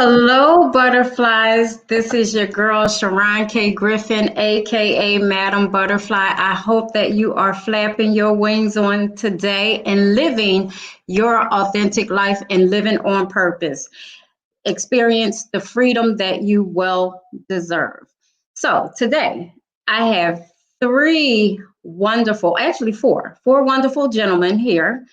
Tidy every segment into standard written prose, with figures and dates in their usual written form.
Hello, butterflies. This is your girl, Sharon K. Griffin, aka Madam Butterfly. I hope that you are flapping your wings on today and living your authentic life and living on purpose. Experience the freedom that you well deserve. So, today I have three wonderful, actually four wonderful gentlemen here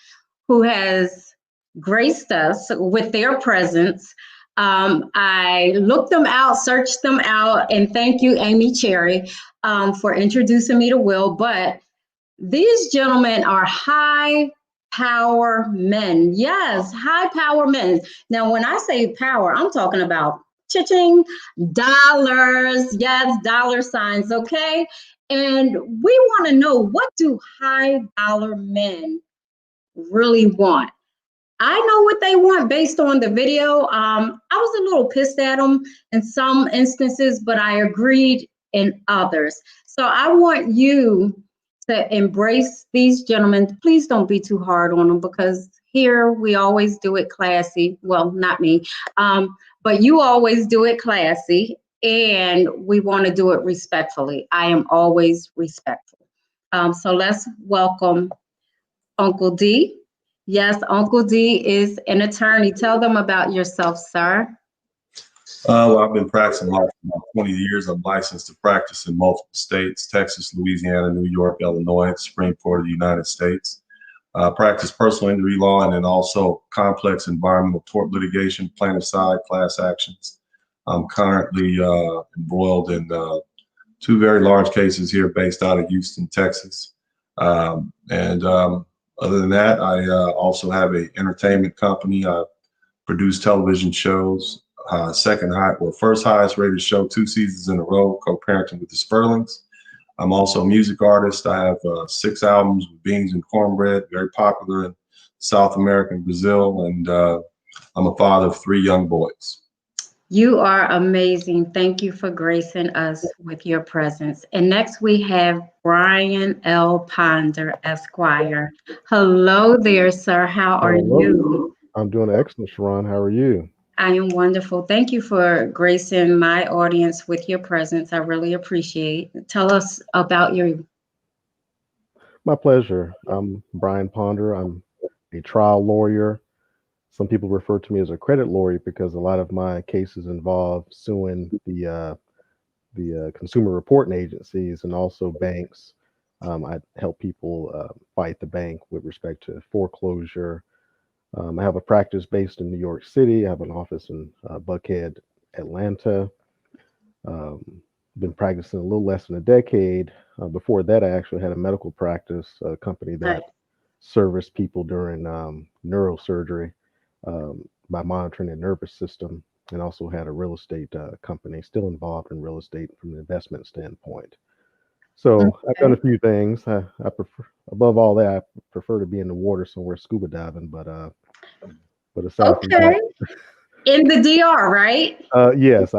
who has graced us with their presence. I looked them out, searched them out, and thank you, Amy Cherry, for introducing me to Will. But these gentlemen are high power men. Yes, high power men. Now, when I say power, I'm talking about cha-ching, dollars. Yes, dollar signs, okay? And we want to know, what do high dollar men really want? I know what they want based on the video. I was a little pissed at them in some instances, but I agreed in others. So I want you to embrace these gentlemen. Please don't be too hard on them, because here we always do it classy. Well, not me, but you always do it classy, and we want to do it respectfully. I am always respectful. So let's welcome Uncle D. Yes, Uncle D is an attorney. Tell them about yourself, sir. Well, I've been practicing law for about 20 years. I'm licensed to practice in multiple states: Texas, Louisiana, New York, Illinois, the Supreme Court of the United States. Practice personal injury law and then also complex environmental tort litigation, plaintiff side, class actions. I'm currently embroiled in two very large cases here based out of Houston, Texas. Other than that, I also have an entertainment company. I produce television shows. First highest rated show 2 seasons in a row, co-parenting with the Spurlings. I'm also a music artist. I have 6 albums with Beans and Cornbread, very popular in South America and Brazil, and I'm a father of 3 young boys. You are amazing. Thank you for gracing us with your presence. And next we have Brian L. Ponder, Esquire. Hello there, sir. How are you? I'm doing excellent, Sharon. How are you? I am wonderful. Thank you for gracing my audience with your presence. I really appreciate it. Tell us about your... My pleasure. I'm Brian Ponder. I'm a trial lawyer. Some people refer to me as a credit lawyer because a lot of my cases involve suing the consumer reporting agencies and also banks. I help people fight the bank with respect to foreclosure. I have a practice based in New York City. I have an office in Buckhead, Atlanta. Been practicing a little less than a decade. Before that, I actually had a medical practice, a company that serviced people during neurosurgery by monitoring the nervous system, and also had a real estate company, still involved in real estate from an investment standpoint. So I've done a few things. I prefer, above all that, I prefer to be in the water somewhere scuba diving, but aside from that, in the DR, right? Yes.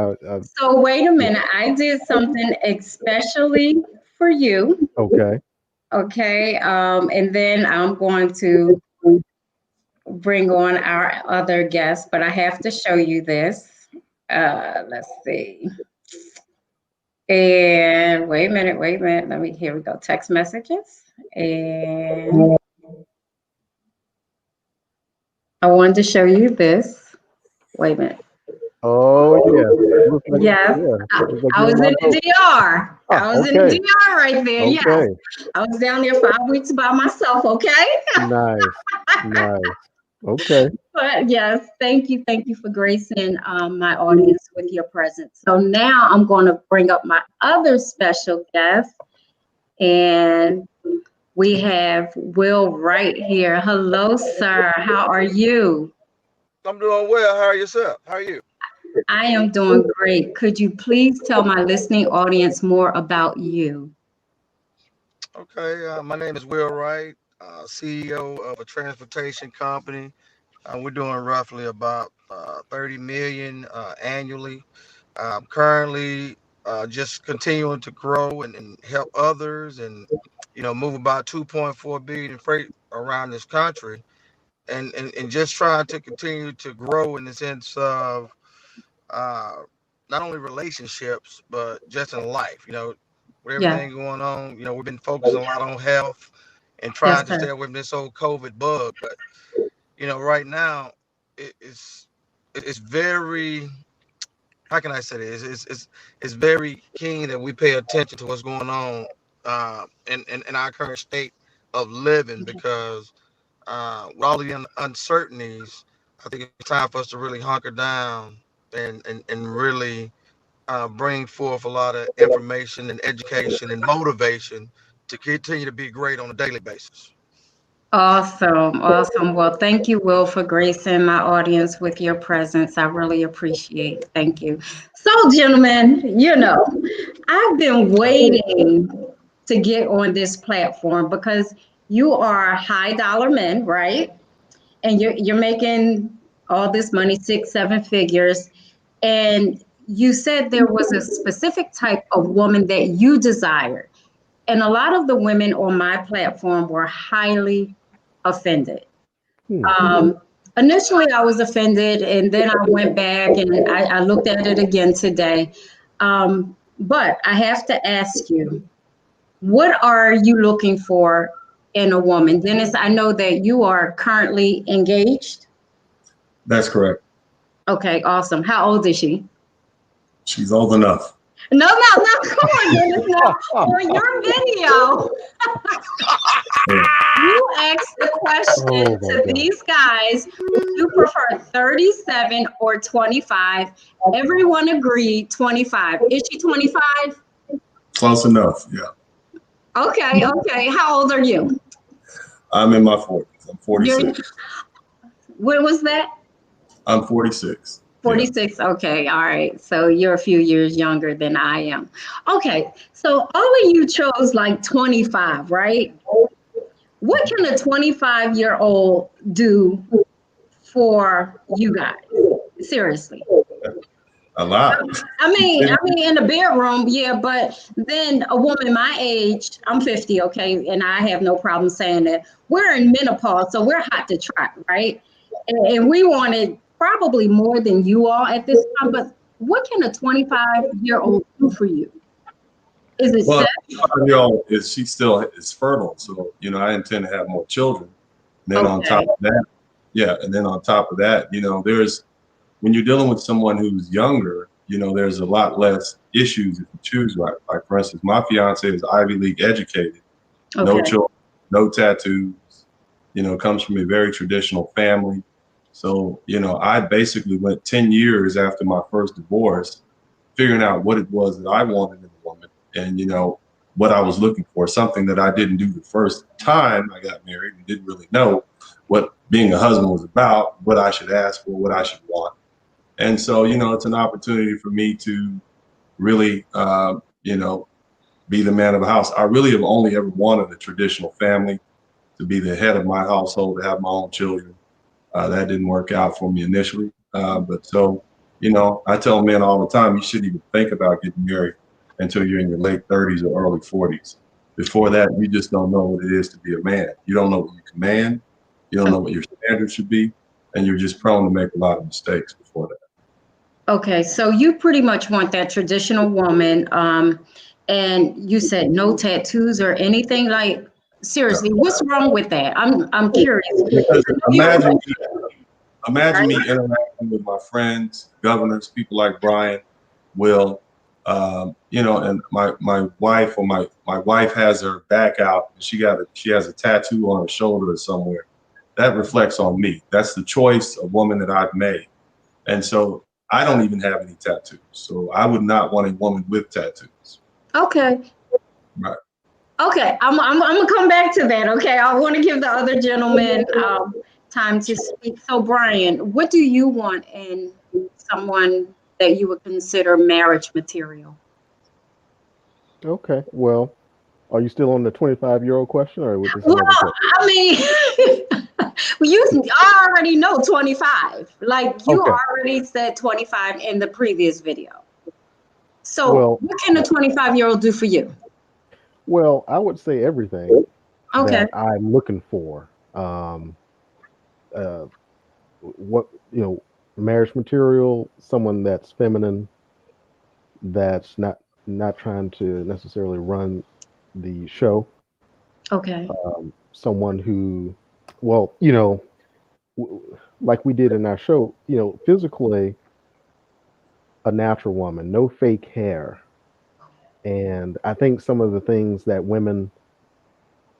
So wait a minute. I did something especially for you. Okay. Okay. And then I'm going to bring on our other guest, but I have to show you this. Let's see. And wait a minute. Here we go. Text messages. And I wanted to show you this. Wait a minute. Oh, yeah. Yes. I was in the DR. I was in the DR right there. Okay. Yes. I was down there 5 weeks by myself. Okay. Nice. Okay. But yes, thank you for gracing my audience with your presence. So now I'm going to bring up my other special guest, and we have Will Wright here. Hello, sir. How are you? I'm doing well. How are yourself? How are you? I am doing great. Could you please tell my listening audience more about you? Okay. My name is Will Wright, CEO of a transportation company. We're doing roughly about 30 million annually. Currently just continuing to grow and help others, and move about 2.4 billion in freight around this country, and just trying to continue to grow in the sense of not only relationships, but just in life. With Yeah. everything going on, we've been focusing a lot on health and Yes, trying to sir. stay away from this old COVID bug. But right now, it's very, how can I say this? It's very keen that we pay attention to what's going on in our current state of living, because with all the uncertainties, I think it's time for us to really hunker down and really bring forth a lot of information and education and motivation to continue to be great on a daily basis. Awesome. Awesome. Well, thank you, Will, for gracing my audience with your presence. I really appreciate it. Thank you. So, gentlemen, I've been waiting to get on this platform because you are high dollar men, right? And you're making all this money, 6, 7 figures. And you said there was a specific type of woman that you desired. And a lot of the women on my platform were highly offended. Hmm. Initially, I was offended, and then I went back and I looked at it again today. But I have to ask you, what are you looking for in a woman? Dennis, I know that you are currently engaged. That's correct. Okay, awesome. How old is she? She's old enough. No, no, no, come on, Dennis. Now, for your video, Yeah. you asked the question Oh my to God. these guys, would you prefer 37 or 25? Everyone agreed 25. Is she 25? Close enough. Yeah. Okay, okay. How old are you? I'm in my 40s. I'm You're, 46. when was that? I'm 46. Yeah. 46. Okay, all right. So you're a few years younger than I am. Okay, so all of you chose like 25, right? What can a 25-year-old do for you guys? Seriously. A lot. In the bedroom, yeah, but then a woman my age, I'm 50, okay, and I have no problem saying that. We're in menopause, so we're hot to trot, right? And we wanted probably more than you all at this time, but what can a 25-year-old do for you? Is it Well, sex? 5-year-old is she still is fertile, so I intend to have more children. And then on top Okay, of that, yeah, and then on top of that, there's when you're dealing with someone who's younger, there's a lot less issues if you choose right. Like for instance, my fiance is Ivy League educated, no okay, children, no tattoos, comes from a very traditional family. So, I basically went 10 years after my first divorce, figuring out what it was that I wanted in a woman and, what I was looking for, something that I didn't do the first time I got married and didn't really know what being a husband was about, what I should ask for, what I should want. And so, it's an opportunity for me to really, be the man of the house. I really have only ever wanted a traditional family, to be the head of my household, to have my own children. That didn't work out for me initially. But so, I tell men all the time, you shouldn't even think about getting married until you're in your late 30s or early 40s. Before that, you just don't know what it is to be a man. You don't know what you command. You don't know what your standards should be. And you're just prone to make a lot of mistakes before that. okay. So you pretty much want that traditional woman, and you said no tattoos or anything like. Yeah. Seriously, what's wrong with that? I'm curious. Because I know you're imagine right. me interacting with my friends, governors, people like Brian, Will, and my wife, or my wife has her back out and she has a tattoo on her shoulder or somewhere. That reflects on me. That's the choice of woman that I've made. And so I don't even have any tattoos. So I would not want a woman with tattoos. Okay. Right. Okay. I'm gonna come back to that. Okay. I want to give the other gentleman time to speak. So Brian, what do you want in someone that you would consider marriage material? Okay. Well, are you still on the 25-year-old question, or is this Well, another question? I mean, you already know 25. Like you Okay. already said 25 in the previous video. So Well, what can a 25-year-old do for you? I would say everything Okay. that I'm looking for. Uh, what you know, marriage material, someone that's feminine, that's not trying to necessarily run the show. Okay. Someone who, well, like we did in our show, physically a natural woman, no fake hair. And I think some of the things that women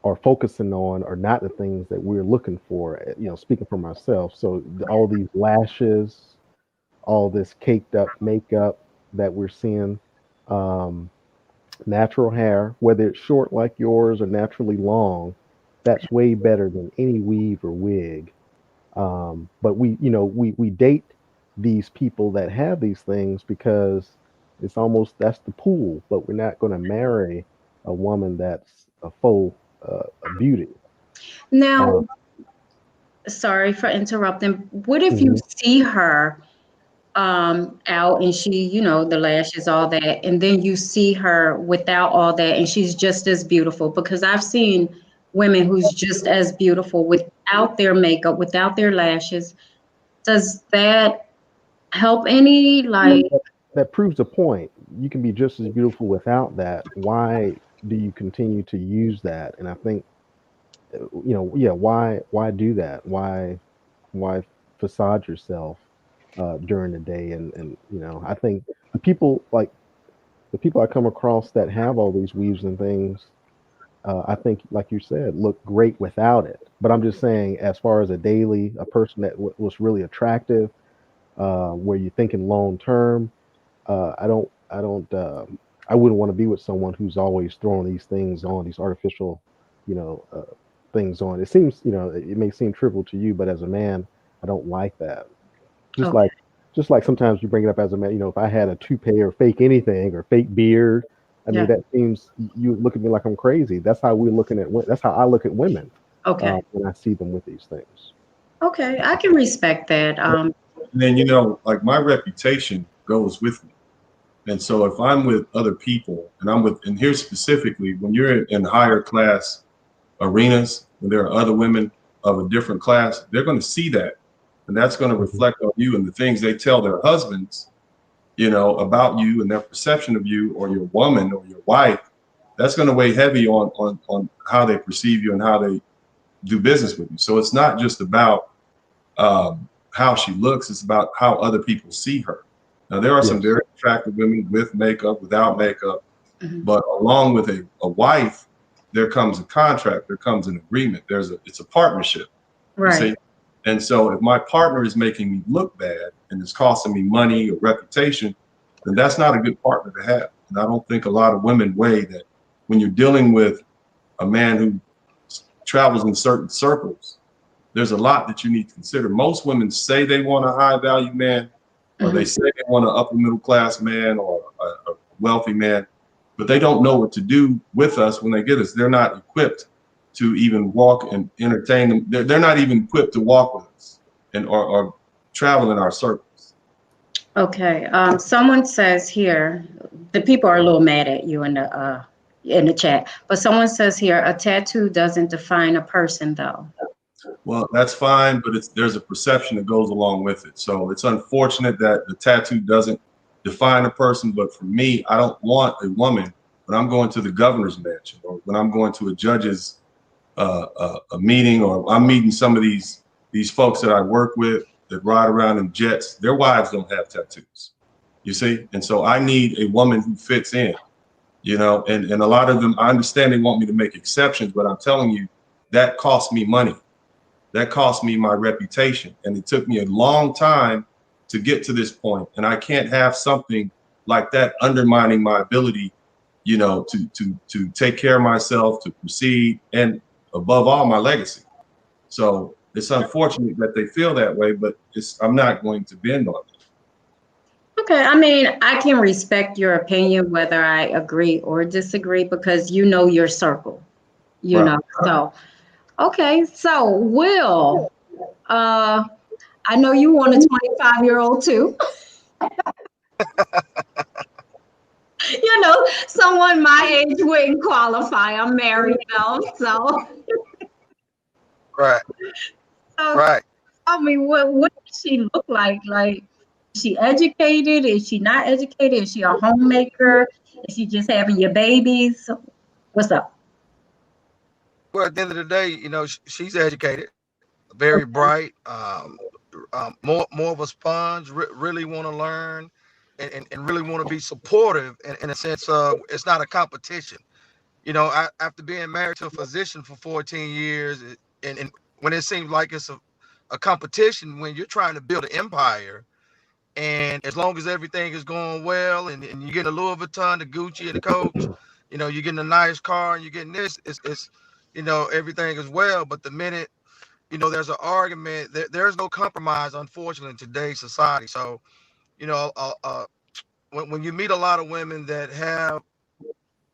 are focusing on are not the things that we're looking for, speaking for myself. So all these lashes, all this caked up makeup that we're seeing, um, natural hair, whether it's short like yours or naturally long, that's way better than any weave or wig. But we date these people that have these things because it's almost that's the pool. But we're not going to marry a woman that's a faux a beauty. Now, Uh, sorry for interrupting. What if you mhm. see her out and she, the lashes, all that, and then you see her without all that and she's just as beautiful? Because I've seen women who's just as beautiful without their makeup, without their lashes. Does that help any? Like, That proves the point. You can be just as beautiful without that. Why do you continue to use that? And I think, yeah, why do that? Why facade yourself during the day? And I think the people like the people I come across that have all these weaves and things, I think, like you said, look great without it. But I'm just saying, as far as a person that was really attractive, where you're thinking long term, I wouldn't want to be with someone who's always throwing these things on, these artificial, you know, uh, things on. It seems, it may seem trivial to you, but as a man, I don't like that. Just okay, like, just like sometimes you bring it up as a man, if I had a toupee or fake anything or fake beard, I mean, yeah, that seems you look at me like I'm crazy. That's how we're looking at. That's how I look at women okay, when I see them with these things. okay. I can respect that. And then, like my reputation goes with me. And so if I'm with other people and here specifically, when you're in higher class arenas, when there are other women of a different class, they're going to see that. And that's going to Mhm. reflect on you and the things they tell their husbands, about you and their perception of you or your woman or your wife. That's going to weigh heavy on how they perceive you and how they do business with you. So it's not just about how she looks, it's about how other people see her. Now, there are some Yes. very attractive women with makeup, without makeup, Mhm. but along with a wife, there comes a contract, there comes an agreement. It's a partnership, you Right. see? And so if my partner is making me look bad and it's costing me money or reputation, then that's not a good partner to have. And I don't think a lot of women weigh that when you're dealing with a man who travels in certain circles, there's a lot that you need to consider. Most women say they want a high value man, or they Mhm. say they want an upper middle class man or a wealthy man, but they don't know what to do with us when they get us. They're not equipped to even walk and entertain them. They're not even equipped to walk with us and or travel in our circles. Okay. Someone says here, the people are a little mad at you in the chat, but someone says here, a tattoo doesn't define a person, though. Well, that's fine, but there's a perception that goes along with it. So it's unfortunate that the tattoo doesn't define a person. But for me, I don't want a woman when I'm going to the governor's mansion or when I'm going to a judge's a meeting, or I'm meeting some of these folks that I work with that ride around in jets. Their wives don't have tattoos, you see, and so I need a woman who fits in, and a lot of them, I understand they want me to make exceptions, but I'm telling you that costs me money. That cost me my reputation. And it took me a long time to get to this point. And I can't have something like that undermining my ability, to take care of myself, to proceed, and above all, my legacy. So it's unfortunate that they feel that way, but I'm not going to bend on it. Okay. I mean, I can respect your opinion, whether I agree or disagree, because you know your circle, you Right. know. So, okay. So, Will, uh, I know you want a 25-year-old too. Someone my age wouldn't qualify. I'm married though. So, Right, so right. tell me what does she look like? Like, is she educated? Is she not educated? Is she a homemaker? Is she just having your babies? What's up? Well, at the end of the day, she's educated, very bright, more of a sponge, really want to learn, and really want to be supportive in a sense of it's not a competition. After being married to a physician for 14 years, and when it seems like it's a competition, when you're trying to build an empire, and as long as everything is going well, and you're getting a Louis Vuitton, the Gucci, and the Coach, you're getting a nice car, and you're getting this, it's everything is well. But the minute there's an argument, there's no compromise, unfortunately, in today's society. So, you know, uh, uh, when you meet a lot of women that have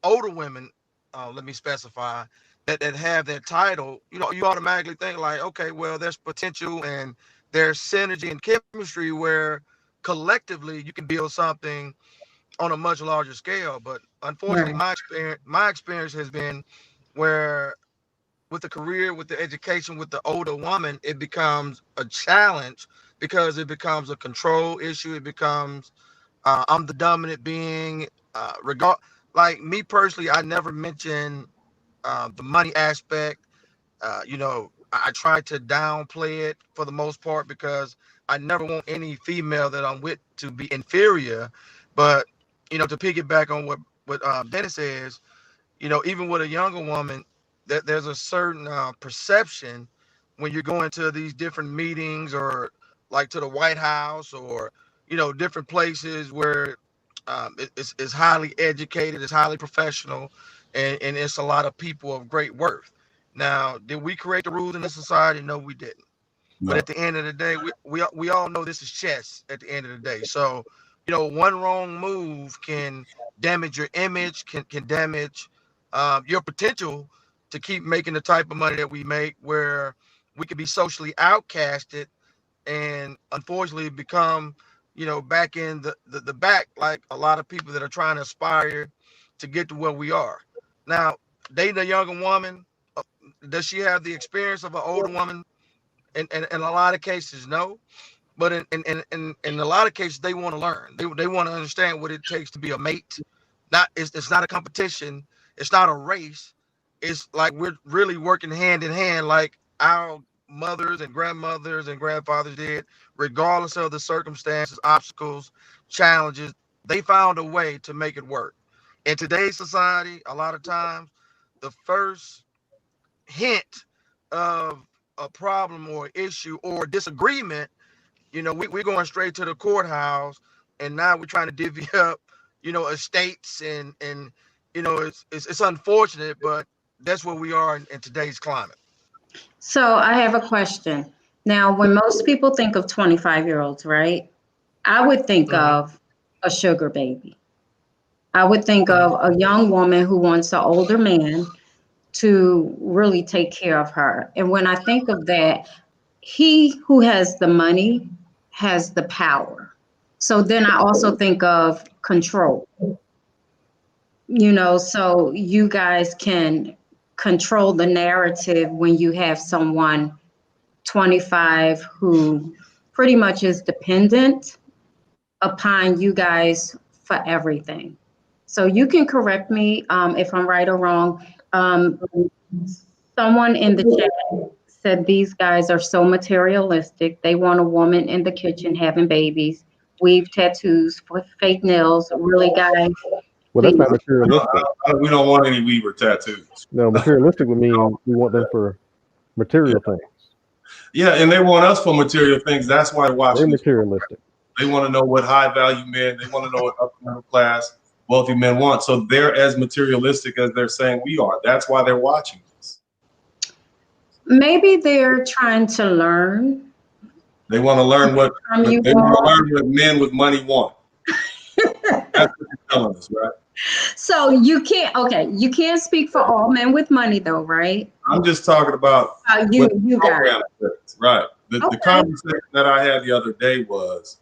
older women, let me specify that have that title, you automatically think like, okay, well, there's potential and there's synergy and chemistry where collectively you can build something on a much larger scale. But unfortunately, Right. my experience has been where with the career, with the education, with the older woman, it becomes a challenge because it becomes a control issue. It becomes I'm the dominant being. Like me personally, I never mention the money aspect. I try to downplay it for the most part because I never want any female that I'm with to be inferior. But to piggyback on what Dennis says, even with a younger woman, that there's a certain perception when you're going to these different meetings or like to the White House or different places where it's highly educated, it's highly professional, and it's a lot of people of great worth. Now, did we create the rules in this society? No, we didn't. But No. at the end of the day, we all know this is chess at the end of the day. So, one wrong move can damage your image, can damage your potential to keep making the type of money that we make, where we could be socially outcasted and unfortunately become, back in the back, like a lot of people that are trying to aspire to get to where we are. Now, dating a younger woman, does she have the experience of an older woman? In a lot of cases, no. But in a lot of cases, they want to learn. They want to understand what it takes to be a mate. It's not a competition. It's not a race. It's like we're really working hand in hand, like our mothers and grandmothers and grandfathers did, regardless of the circumstances, obstacles, challenges. They found a way to make it work. In today's society, a lot of times, the first hint of a problem or issue or disagreement, we're going straight to the courthouse, and now we're trying to divvy up, estates, and it's unfortunate, but that's where we are in today's climate. So I have a question. Now, when most people think of 25-year-olds, right? I would think Mhm. of a sugar baby. I would think of a young woman who wants an older man to really take care of her. And when I think of that, he who has the money has the power. So then I also think of control, so you guys can control the narrative when you have someone 25 who pretty much is dependent upon you guys for everything. So you can correct me if I'm right or wrong. Someone in the chat said these guys are so materialistic. They want a woman in the kitchen having babies, weave tattoos, fake nails. Really, guys, Well, that's please. not materialistic. We don't want any Weaver tattoos. No, materialistic would mean we want them for material things. Yeah, and they want us for material things. That's why they're They're watching this. materialistic. They want to know what high value men, they want to know what upper middle class, wealthy men want. So they're as materialistic as they're saying we are. That's why they're watching this. Maybe they're trying to learn They want to learn what from you they want to all. learn what men with money want. That's what you're telling us, right? So you can't speak for all men with money though, right? I'm just talking about You what the you guys. program says, right? The Okay. conversation that I had the other day was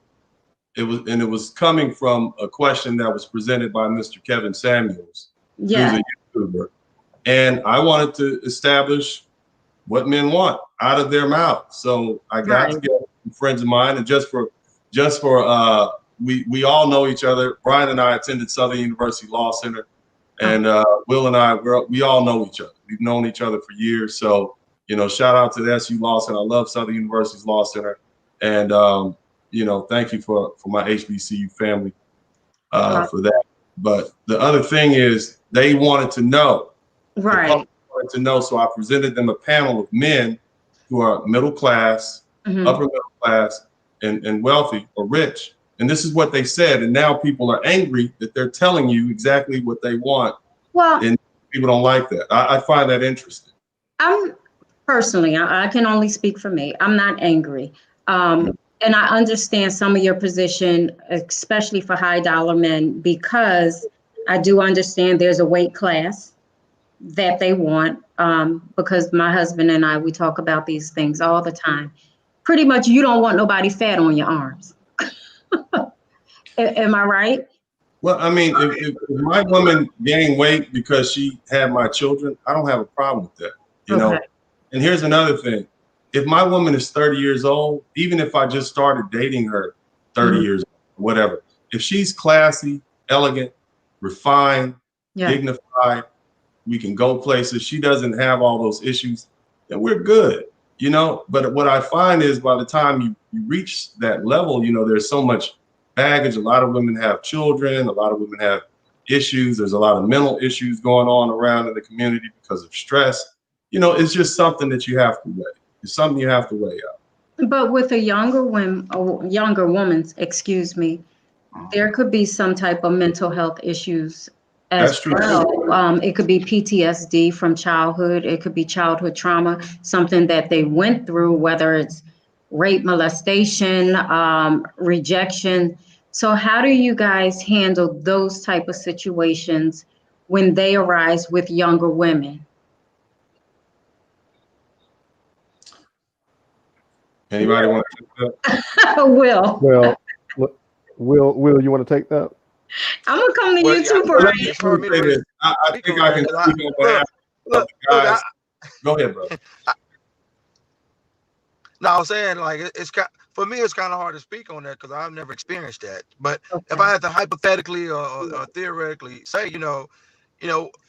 it was coming from a question that was presented by Mr. Kevin Samuels, Yeah. who's a YouTuber, and I wanted to establish what men want out of their mouths. So I got together with friends of mine, and just for we all know each other. Brian and I attended Southern University Law Center, and Will and I, we all know each other. We've known each other for years. So, you know, shout out to the SU Law Center. I love Southern University's Law Center. And, you know, thank you for my HBCU family for that. But the other thing is they wanted to know. Right. The public wanted to know. So I presented them a panel of men who are middle class, upper middle class, and wealthy or rich. And this is what they said. And now people are angry that they're telling you exactly what they want. Well, and people don't like that. I find that interesting. I'm personally, I can only speak for me. I'm not angry. And I understand some of your position, especially for high dollar men, because I do understand there's a weight class that they want. Because my husband and I, we talk about these things all the time. Pretty much, you don't want nobody fat on your arms. Am I right? Well, I mean, if my woman gained weight because she had my children, I don't have a problem with that, you know. And here's another thing. If my woman is 30 years old, even if I just started dating her 30 years old, whatever, if she's classy, elegant, refined, dignified, we can go places. She doesn't have all those issues, then we're good, you know. But what I find is by the time you reach that level, you know, there's so much baggage. A lot of women have children. A lot of women have issues. There's a lot of mental issues going on around in the community because of stress. You know, it's just something that you have to weigh. It's something you have to weigh out. But with a younger woman, excuse me, there could be some type of mental health issues as well. It could be PTSD from childhood. It could be childhood trauma, something that they went through, whether it's rape, molestation, rejection. So how do you guys handle those type of situations when they arise with younger women? Anybody want to take that? Will, you want to take that? I'm gonna come to you too, Brian. I think I can speak on behalf of the guys. Go ahead, brother. No, I was saying, like, for me, it's kind of hard to speak on that because I've never experienced that. But if I had to hypothetically or theoretically say, you know,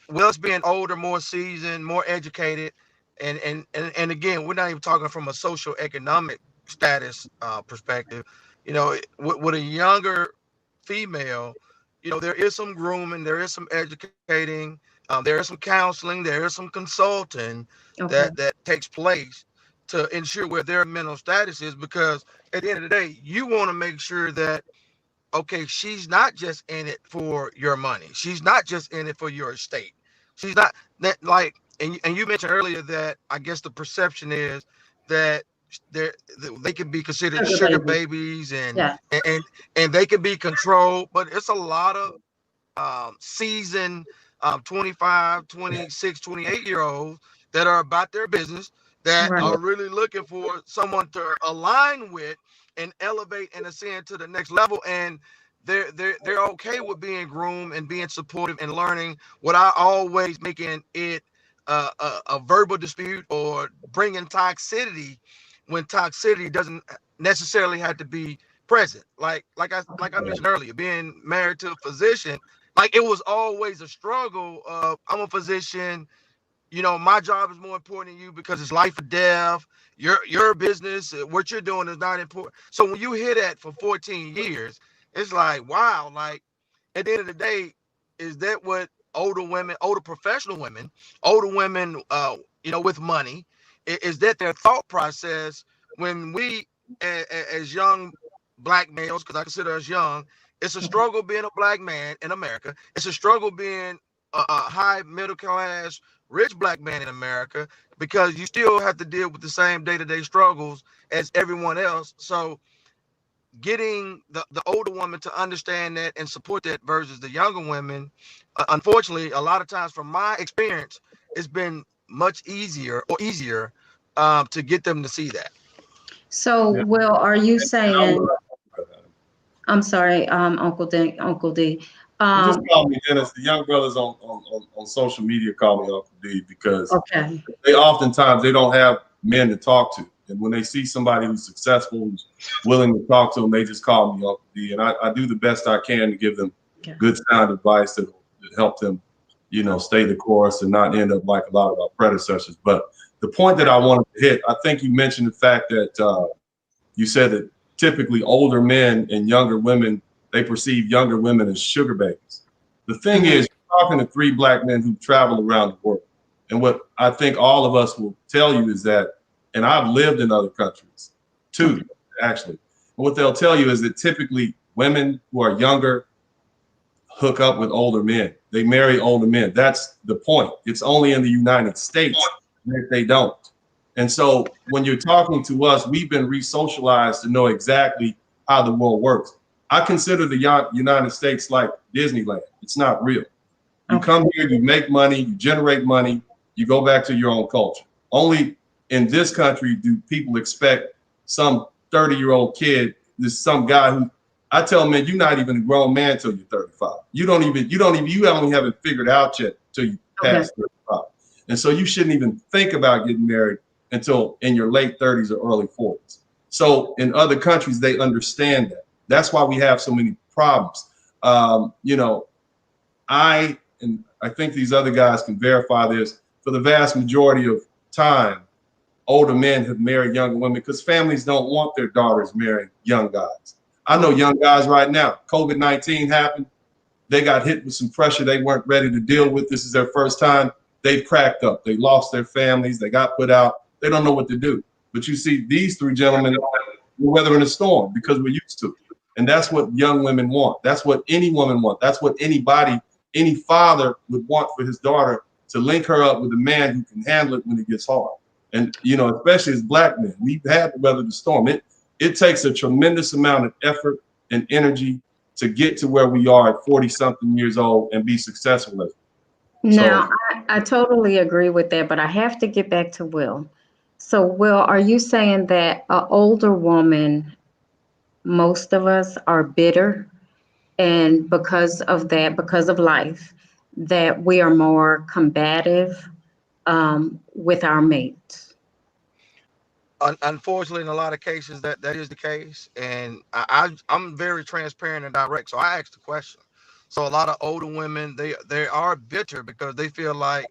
Will's being older, more seasoned, more educated, and again, we're not even talking from a social economic status perspective. You know, with a younger female, you know, there is some grooming, there is some educating, there is some counseling, there is some consulting that takes place to ensure where their mental status is, because at the end of the day, you want to make sure that, okay, she's not just in it for your money. She's not just in it for your estate. She's not that, like, and you mentioned earlier that I guess the perception is that they can be considered sugar babies and they can be controlled, but it's a lot of seasoned 25, 26, 28-year-olds that are about their business, that are really looking for someone to align with and elevate and ascend to the next level. And they're okay with being groomed and being supportive and learning without always making it a verbal dispute or bringing toxicity when toxicity doesn't necessarily have to be present. Like I mentioned earlier, being married to a physician, like, it was always a struggle of, I'm a physician, you know, my job is more important than you because it's life or death. Your business, what you're doing is not important. So when you hear that for 14 years, it's like, wow, like, at the end of the day, is that what older women, older professional women, older women, you know, with money, is that their thought process when we, as young Black males, because I consider us young, it's a struggle being a Black man in America. It's a struggle being a high middle class, rich Black man in America, because you still have to deal with the same day-to-day struggles as everyone else. So getting the older woman to understand that and support that versus the younger women, unfortunately, a lot of times from my experience, it's been much easier to get them to see that. So, Will, are you saying, I'm sorry, Uncle D, Just call me Dennis. The young brothers on social media call me Uncle D because Okay. they oftentimes they don't have men to talk to. And when they see somebody who's successful, who's willing to talk to them, they just call me Uncle D. And I do the best I can to give them good sound advice that help them, stay the course and not end up like a lot of our predecessors. But the point that I wanted to hit, I think you mentioned the fact that you said that typically older men and younger women, they perceive younger women as sugar babies. The thing is, you're talking to 3 black men who travel around the world. And what I think all of us will tell you is that, and I've lived in other countries too, actually. And what they'll tell you is that typically women who are younger hook up with older men. They marry older men. That's the point. It's only in the United States that they don't. And so when you're talking to us, we've been re-socialized to know exactly how the world works. I consider the United States like Disneyland. It's not real. You come here, you make money, you generate money, you go back to your own culture. Only in this country do people expect some 30-year-old kid, some guy who, I tell men, you're not even a grown man till you're 35. You haven't figured out yet till you pass 35. And so you shouldn't even think about getting married until in your late 30s or early 40s. So in other countries, they understand that. That's why we have so many problems. I think these other guys can verify this. For the vast majority of time, older men have married younger women because families don't want their daughters marrying young guys. I know young guys right now, COVID-19 happened. They got hit with some pressure they weren't ready to deal with. This is their first time. They've cracked up. They lost their families. They got put out. They don't know what to do. But you see, these 3 gentlemen were weathering a storm because we're used to it. And that's what young women want. That's what any woman wants. That's what any father would want for his daughter, to link her up with a man who can handle it when it gets hard. And, especially as black men, we've had to weather the storm. It takes a tremendous amount of effort and energy to get to where we are at 40-something years old and be successful. Now, I totally agree with that, but I have to get back to Will. So, Will, are you saying that an older woman, most of us are bitter, and because of that, because of life, that we are more combative with our mates? Unfortunately, in a lot of cases, that is the case, and I'm very transparent and direct. So I asked the question. So a lot of older women, they are bitter because they feel like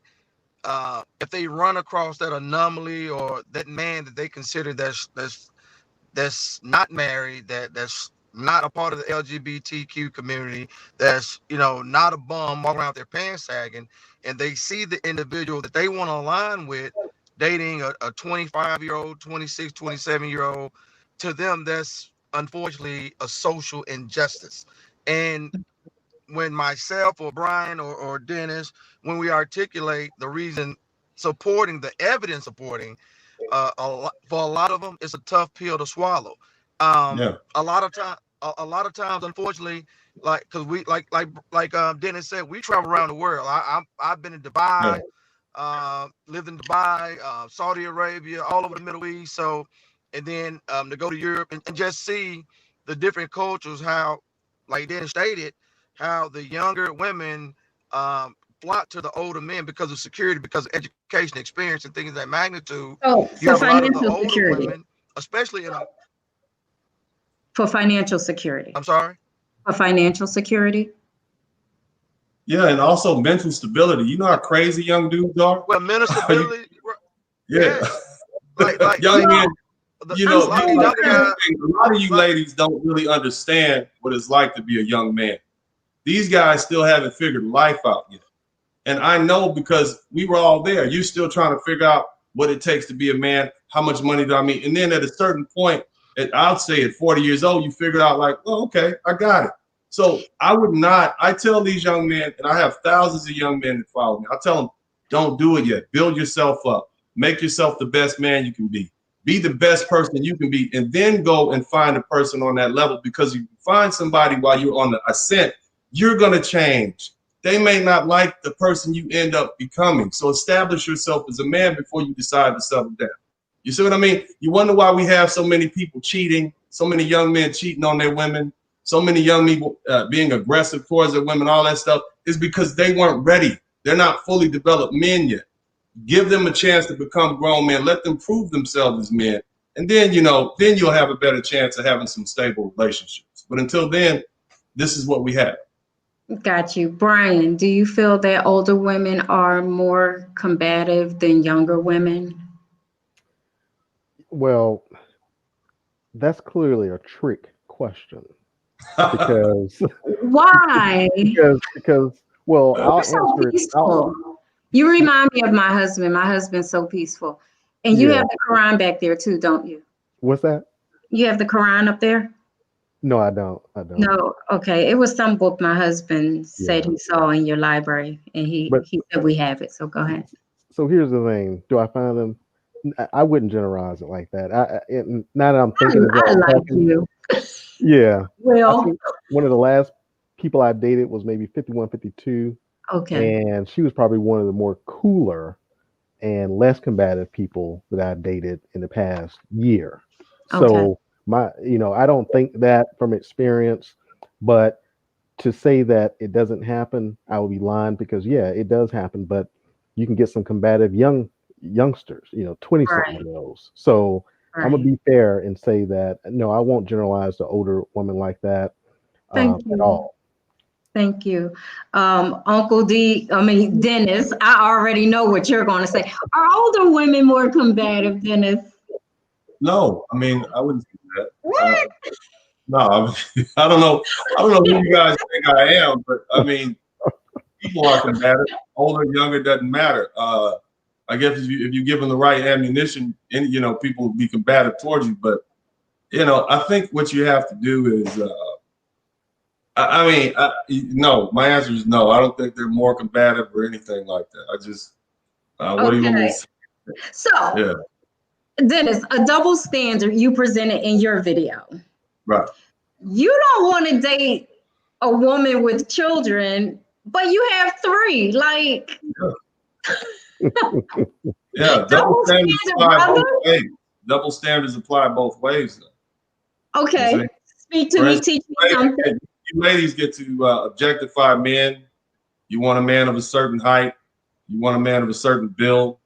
if they run across that anomaly or that man that they consider that's not married, that's not a part of the LGBTQ community, that's not a bum walking around with their pants sagging, and they see the individual that they want to align with dating a 25-year-old, 26, 27-year-old, to them that's unfortunately a social injustice. And when myself or Brian or Dennis, when we articulate the reason supporting, the evidence supporting, for a lot of them, it's a tough pill to swallow. A lot of times, unfortunately, like, because we like Dennis said, we travel around the world. I've been in Dubai, lived in Dubai, Saudi Arabia, all over the Middle East. So, and then to go to Europe and just see the different cultures, how, like Dennis stated, how the younger women flock to the older men because of security, because of education, experience, and things of that magnitude. Oh, You for have a lot of the financial older security. women, especially For financial security. I'm sorry? For financial security. Yeah, and also mental stability. You know how crazy young dudes are? Well, mental stability. Yeah. Like young men, a lot of you ladies don't really understand what it's like to be a young man. These guys still haven't figured life out yet. And I know because we were all there. You're still trying to figure out what it takes to be a man. How much money do I need? And then at a certain point, I'll say at 40 years old, you figure out like, oh, okay, I got it. So I tell these young men, and I have thousands of young men that follow me. I tell them, don't do it yet. Build yourself up. Make yourself the best man you can be. Be the best person you can be, and then go and find a person on that level, because you find somebody while you're on the ascent, you're going to change. They may not like the person you end up becoming. So establish yourself as a man before you decide to settle down. You see what I mean? You wonder why we have so many people cheating, so many young men cheating on their women, so many young people being aggressive towards their women, all that stuff, is because they weren't ready. They're not fully developed men yet. Give them a chance to become grown men. Let them prove themselves as men. And then, then you'll have a better chance of having some stable relationships. But until then, this is what we have. Got you. Brian, do you feel that older women are more combative than younger women? Well, that's clearly a trick question because Why? because well, You're I'll so answer it. peaceful. You remind me of my husband. My husband's so peaceful. And you Yeah. have the Quran back there too, don't you? What's that? You have the Quran up there? No, I don't. I don't. No. Okay. It was some book my husband said Yeah. he saw in your library, and he But said we have it. So go ahead. so here's the thing. Do I find them? I wouldn't generalize it like that. Now that I'm thinking as I I'm like talking, you. yeah. I Well, think one of the last people I dated was maybe 51, 52, okay. and she was probably one of the more cooler and less combative people that I dated in the past year. Okay. So I don't think that from experience, but to say that it doesn't happen, I would be lying because yeah, it does happen, but you can get some combative youngsters, 20 something Right. year olds. So I'm gonna Right. be fair and say that no, I won't generalize the older woman like that Thank at you. all. Thank you. Dennis, I already know what you're going to say. Are older women more combative, Dennis? No, I mean, I wouldn't say that. What? No, I don't know. I don't know who you guys think I am, but I mean, people are combative. Older, younger, doesn't matter. I guess if you give them the right ammunition, and people will be combative towards you. But I think what you have to do is, no. My answer is no. I don't think they're more combative or anything like that. I just, what do you want me to Okay. say? So, Yeah, Dennis, a double standard you presented in your video. right. You don't want to date a woman with children, but you have three. Like, Yeah, double double standards standard, apply brother. both ways. Double standards apply both ways, though. You Okay. see? Speak to For me, instance, teach me something. you ladies get to objectify men. You want a man of a certain height. You want a man of a certain build.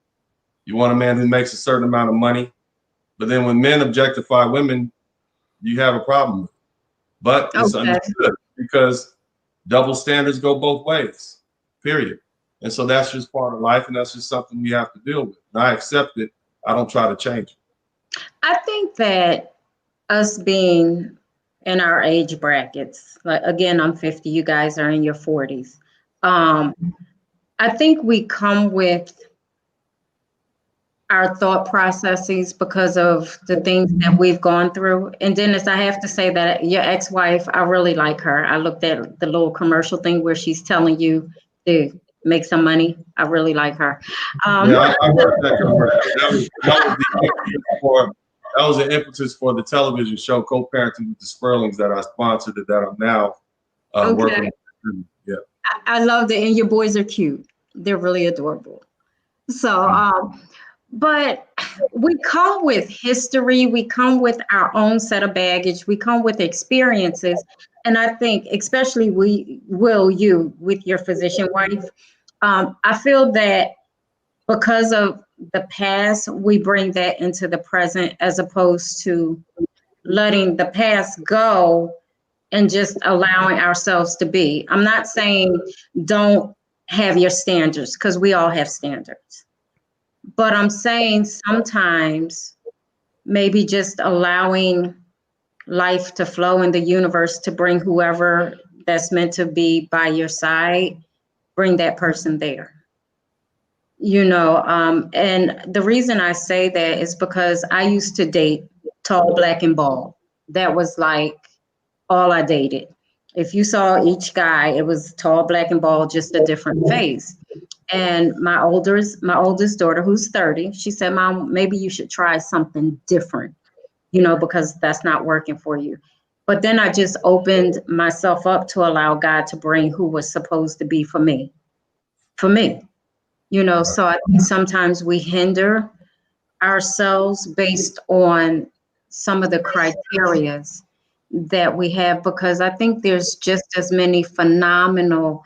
You want a man who makes a certain amount of money. But then when men objectify women, you have a problem with it. But it's Okay. understood because double standards go both ways, period. And so that's just part of life, and that's just something we have to deal with. And I accept it. I don't try to change it. I think that us being in our age brackets, like again, I'm 50, you guys are in your 40s. I think we come with our thought processes because of the things that we've gone through. And Dennis, I have to say that your ex-wife, I really like her. I looked at the little commercial thing where she's telling you to make some money. I really like her. Yeah, I heard that commercial. That was the impetus for the television show Co-Parenting with the Spurlings that I sponsored and that I'm now working with. Yeah. I loved it. And your boys are cute. They're really adorable. So, but we come with history, we come with our own set of baggage, we come with experiences. And I think, especially you with your physician wife, I feel that because of the past, we bring that into the present as opposed to letting the past go and just allowing ourselves to be. I'm not saying don't have your standards because we all have standards. But I'm saying sometimes maybe just allowing life to flow in the universe to bring whoever that's meant to be by your side, bring that person there. And the reason I say that is because I used to date tall, black, and bald. That was like all I dated. If you saw each guy, it was tall, black, and bald, just a different face. And my oldest daughter, who's 30, she said, Mom, maybe you should try something different, because that's not working for you. But then I just opened myself up to allow God to bring who was supposed to be for me. So I think sometimes we hinder ourselves based on some of the criterias that we have, because I think there's just as many phenomenal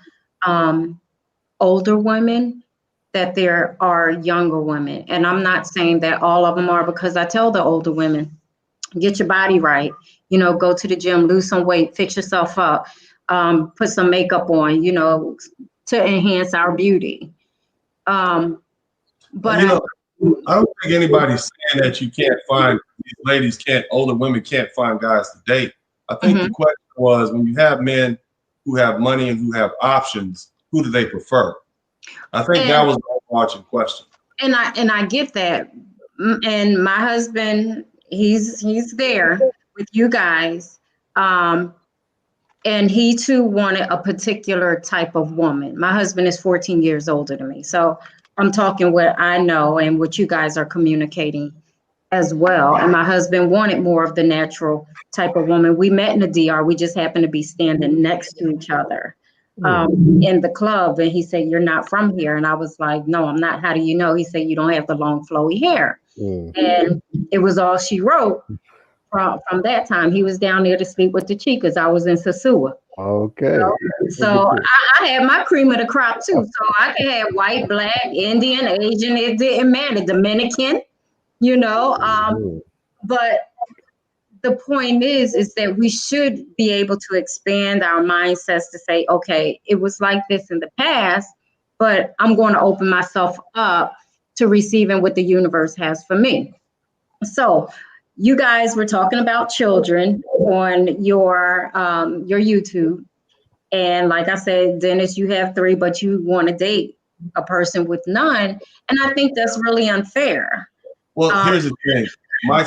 older women that there are younger women. And I'm not saying that all of them are, because I tell the older women, get your body right, go to the gym, lose some weight, fix yourself up, put some makeup on, to enhance our beauty. But I don't think anybody's saying that you can't find, these ladies older women can't find guys to date. I think the question was, when you have men who have money and who have options, who do they prefer? I think that was the overarching question. And I get that. And my husband, he's there with you guys. And he too wanted a particular type of woman. My husband is 14 years older than me. So I'm talking what I know and what you guys are communicating as well. And my husband wanted more of the natural type of woman. We met in the DR. We just happened to be standing next to each other in the club. And he said, "You're not from here." And I was like, "No, I'm not. How do you know?" He said, "You don't have the long flowy hair." And it was all she wrote from that time. He was down there to sleep with the Chicas. I was in Sasua. Okay. So I had my cream of the crop too. So I could have white, black, Indian, Asian. It didn't matter. Dominican, but the point is that we should be able to expand our mindsets to say, okay, it was like this in the past, but I'm going to open myself up to receiving what the universe has for me. So you guys were talking about children on your YouTube. And like I said, Dennis, you have 3, but you want to date a person with none. And I think that's really unfair. Well, here's the thing. My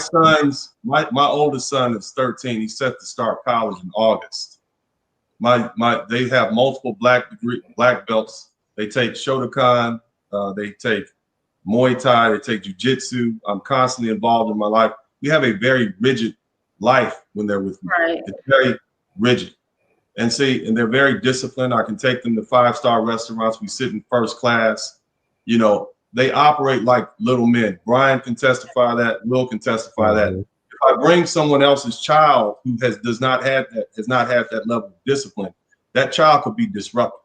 oldest son is 13. He's set to start college in August. They have multiple black belts. They take Shotokan, they take Muay Thai, they take Jiu-Jitsu. I'm constantly involved in my life. We have a very rigid life when they're with me. Right. It's very rigid. And they're very disciplined. I can take them to 5-star restaurants. We sit in first class. They operate like little men. Brian can testify that. Will can testify that. If I bring someone else's child who has not had that level of discipline, that child could be disruptive,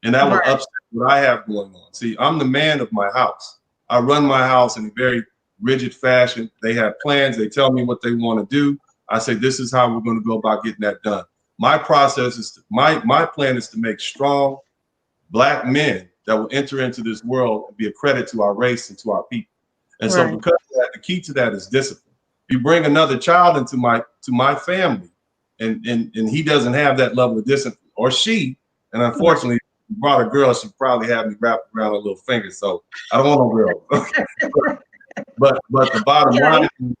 and that will upset what I have going on. See, I'm the man of my house. I run my house in a very rigid fashion. They have plans. They tell me what they want to do. I say, this is how we're going to go about getting that done. My process is my plan is to make strong black men that will enter into this world and be a credit to our race and to our people. And so because of that, the key to that is discipline. If you bring another child into my family and he doesn't have that level of discipline, or she, and unfortunately, if you brought a girl, she'd probably have me wrapped around her little finger. So I don't want no girl. but the bottom line is,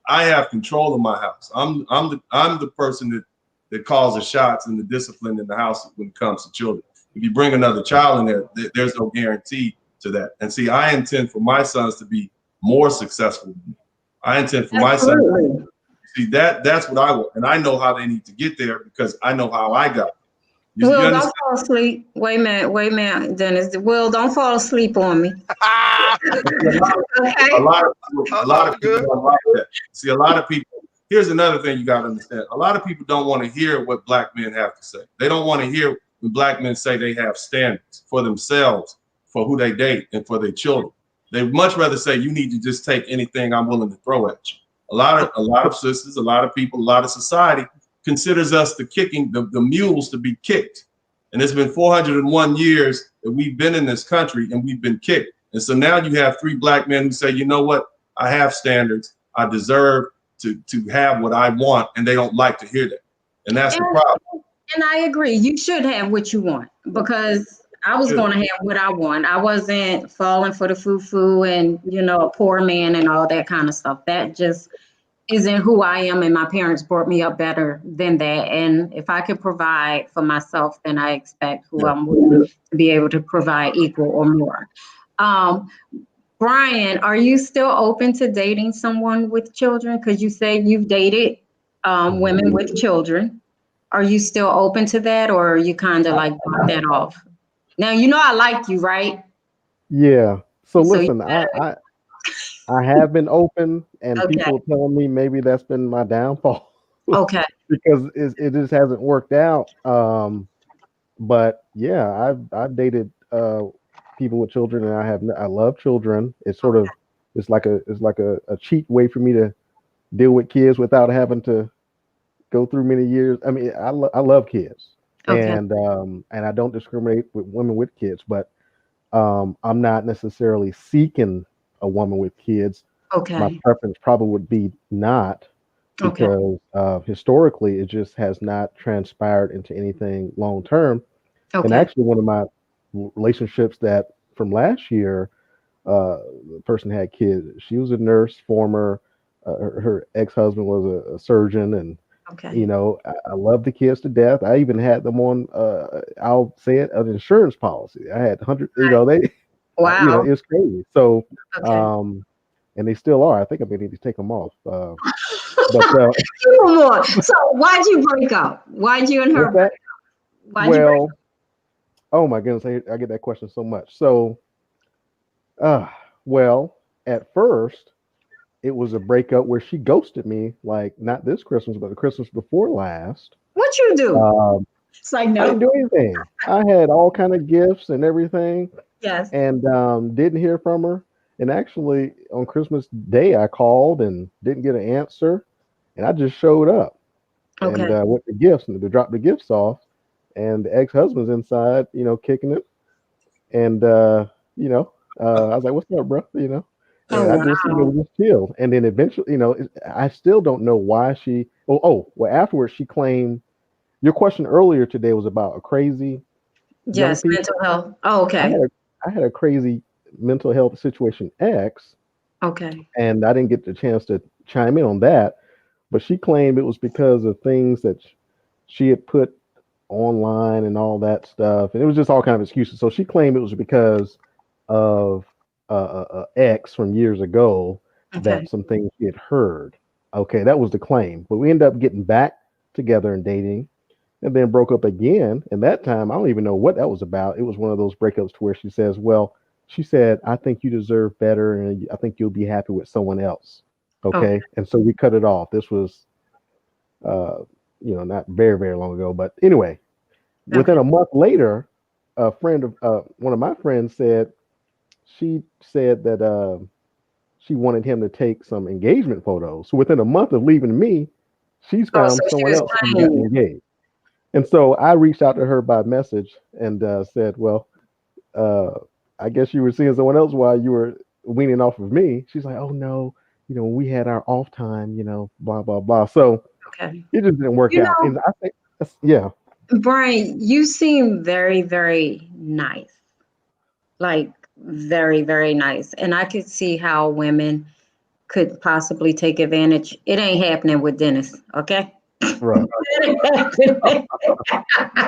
I have control of my house. I'm the person that calls the shots and the discipline in the house when it comes to children. If you bring another child in there, there's no guarantee to that. And see, I intend for my sons to be more successful than me. I intend for my sons. See, that's what I want. And I know how they need to get there because I know how I got there. Will, don't fall asleep. Wait a minute, Dennis. Will, don't fall asleep on me. A lot of people don't like that. See, a lot of people, here's another thing you got to understand. A lot of people don't want to hear what black men have to say. They don't want to hear when black men say they have standards for themselves, for who they date, and for their children. They'd much rather say, you need to just take anything I'm willing to throw at you. A lot of sisters, a lot of people, a lot of society considers us the mules to be kicked. And it's been 401 years that we've been in this country and we've been kicked. And so now you have 3 black men who say, you know what? I have standards. I deserve to have what I want. And they don't like to hear that. And that's the problem. And I agree. You should have what you want, because I was going to have what I want. I wasn't falling for the foo-foo and, a poor man and all that kind of stuff. That just isn't who I am. And my parents brought me up better than that. And if I could provide for myself, then I expect who I'm with to be able to provide equal or more. Brian, are you still open to dating someone with children? Because you say you've dated women with children. Are you still open to that, or are you kind of like block that off? Now, I like you, right? Yeah. So listen, I have been open, and people tell me maybe that's been my downfall. Okay. because it just hasn't worked out. But yeah, I've dated people with children, and I love children. It's like a cheap way for me to deal with kids without having to go through many years. I mean, I love kids, Okay. and I don't discriminate with women with kids, but I'm not necessarily seeking a woman with kids. My Okay. preference probably would be not, Okay. because historically it just has not transpired into anything long term. And Okay. actually, one of my relationships that from last year, the person had kids. She was a nurse, former. Her ex-husband was a surgeon, and Okay. I love the kids to death. I even had them on, I'll say it, an insurance policy. I had hundred, they, Wow. it's crazy. So, Okay. and they still are. I think I may need to take them off. But Two more. So why'd you break up? Why'd you and her what's break that? up? Why'd you break Well, oh my goodness, I get that question so much. So, uh, well, at first it was a breakup where she ghosted me, like not this Christmas, but the Christmas before last. What you do? Um, It's like, I didn't no. do anything. I had all kind of gifts and everything, Yes. and didn't hear from her. And actually, on Christmas Day, I called and didn't get an answer, and I just showed up and Okay. went to gifts and to drop the gifts off. And the ex-husband's inside, kicking it, and I was like, "What's up, bro?" Oh, And I just, wow. we just chilled. And then eventually, I still don't know why she. Well, afterwards she claimed. Your question earlier today was about a crazy young Yes, mental people. health. Oh, I okay. had a I had a crazy mental health situation X, Okay. and I didn't get the chance to chime in on that. But she claimed it was because of things that she had put online and all that stuff, and it was just all kind of excuses. So she claimed it was because of X from years ago, Okay. that some things she had heard. Okay, that was the claim. But we ended up getting back together and dating, and then broke up again. And that time, I don't even know what that was about. It was one of those breakups to where she says, "Well, she said, I think you deserve better, and I think you'll be happy with someone else." Okay. Okay, and so we cut it off. This was, uh, not very, very long ago. But anyway, Okay. within a month later, a friend of one of my friends she said that she wanted him to take some engagement photos. So within a month of leaving me, she's Oh, so found she someone was else and playing gotten you. engaged. And so I reached out to her by message and said, "Well, uh, I guess you were seeing someone else while you were weaning off of me." She's like, "Oh no, we had our off time, blah blah blah." So Okay. it just didn't work You out. know, And I think yeah. Brian, you seem very, very nice. Like very, very nice. And I could see how women could possibly take advantage. It ain't happening with Dennis, okay? Right. It ain't happening.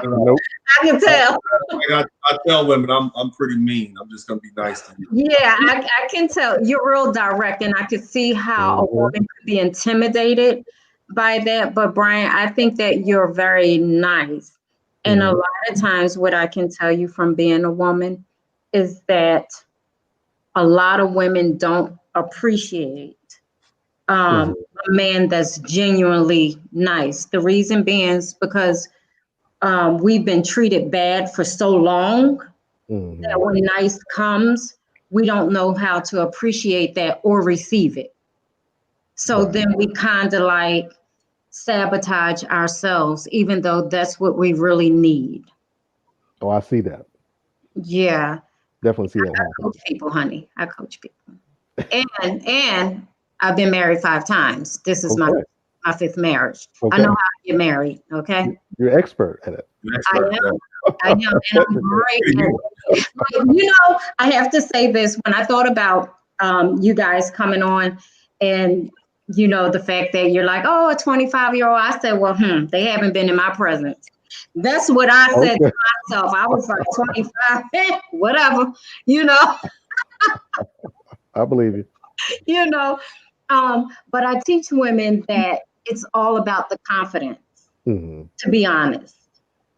Nope. I can I, tell. I tell women I'm pretty mean. I'm just gonna be nice to you. Yeah, I can tell. You're real direct, and I could see how a Mhm. woman could be intimidated by that. But Brian, I think that you're very nice. And a Mhm. lot of times, what I can tell you from being a woman is that a lot of women don't appreciate Mhm. a man that's genuinely nice. The reason being is because we've been treated bad for so long that Mhm. when nice comes, we don't know how to appreciate that or receive it. So Right. then we kind of like sabotage ourselves, even though that's what we really need. Oh, I see that. Yeah, Definitely see that I happening. coach people, honey. I coach people. And I've been married 5 times. This is Okay. my fifth marriage. I know how Okay. to get married. Okay, You're expert at it. You're an I expert at am. that. I am, and I'm great. Hey, At you, it. Like, I have to say this. When I thought about you guys coming on, and the fact that you're like, oh, a 25-year-old, I said, well, they haven't been in my presence. That's what I said Okay. to myself. I was like 25, whatever, you know. I believe you. you know. But I teach women that it's all about the confidence, Mhm. to be honest.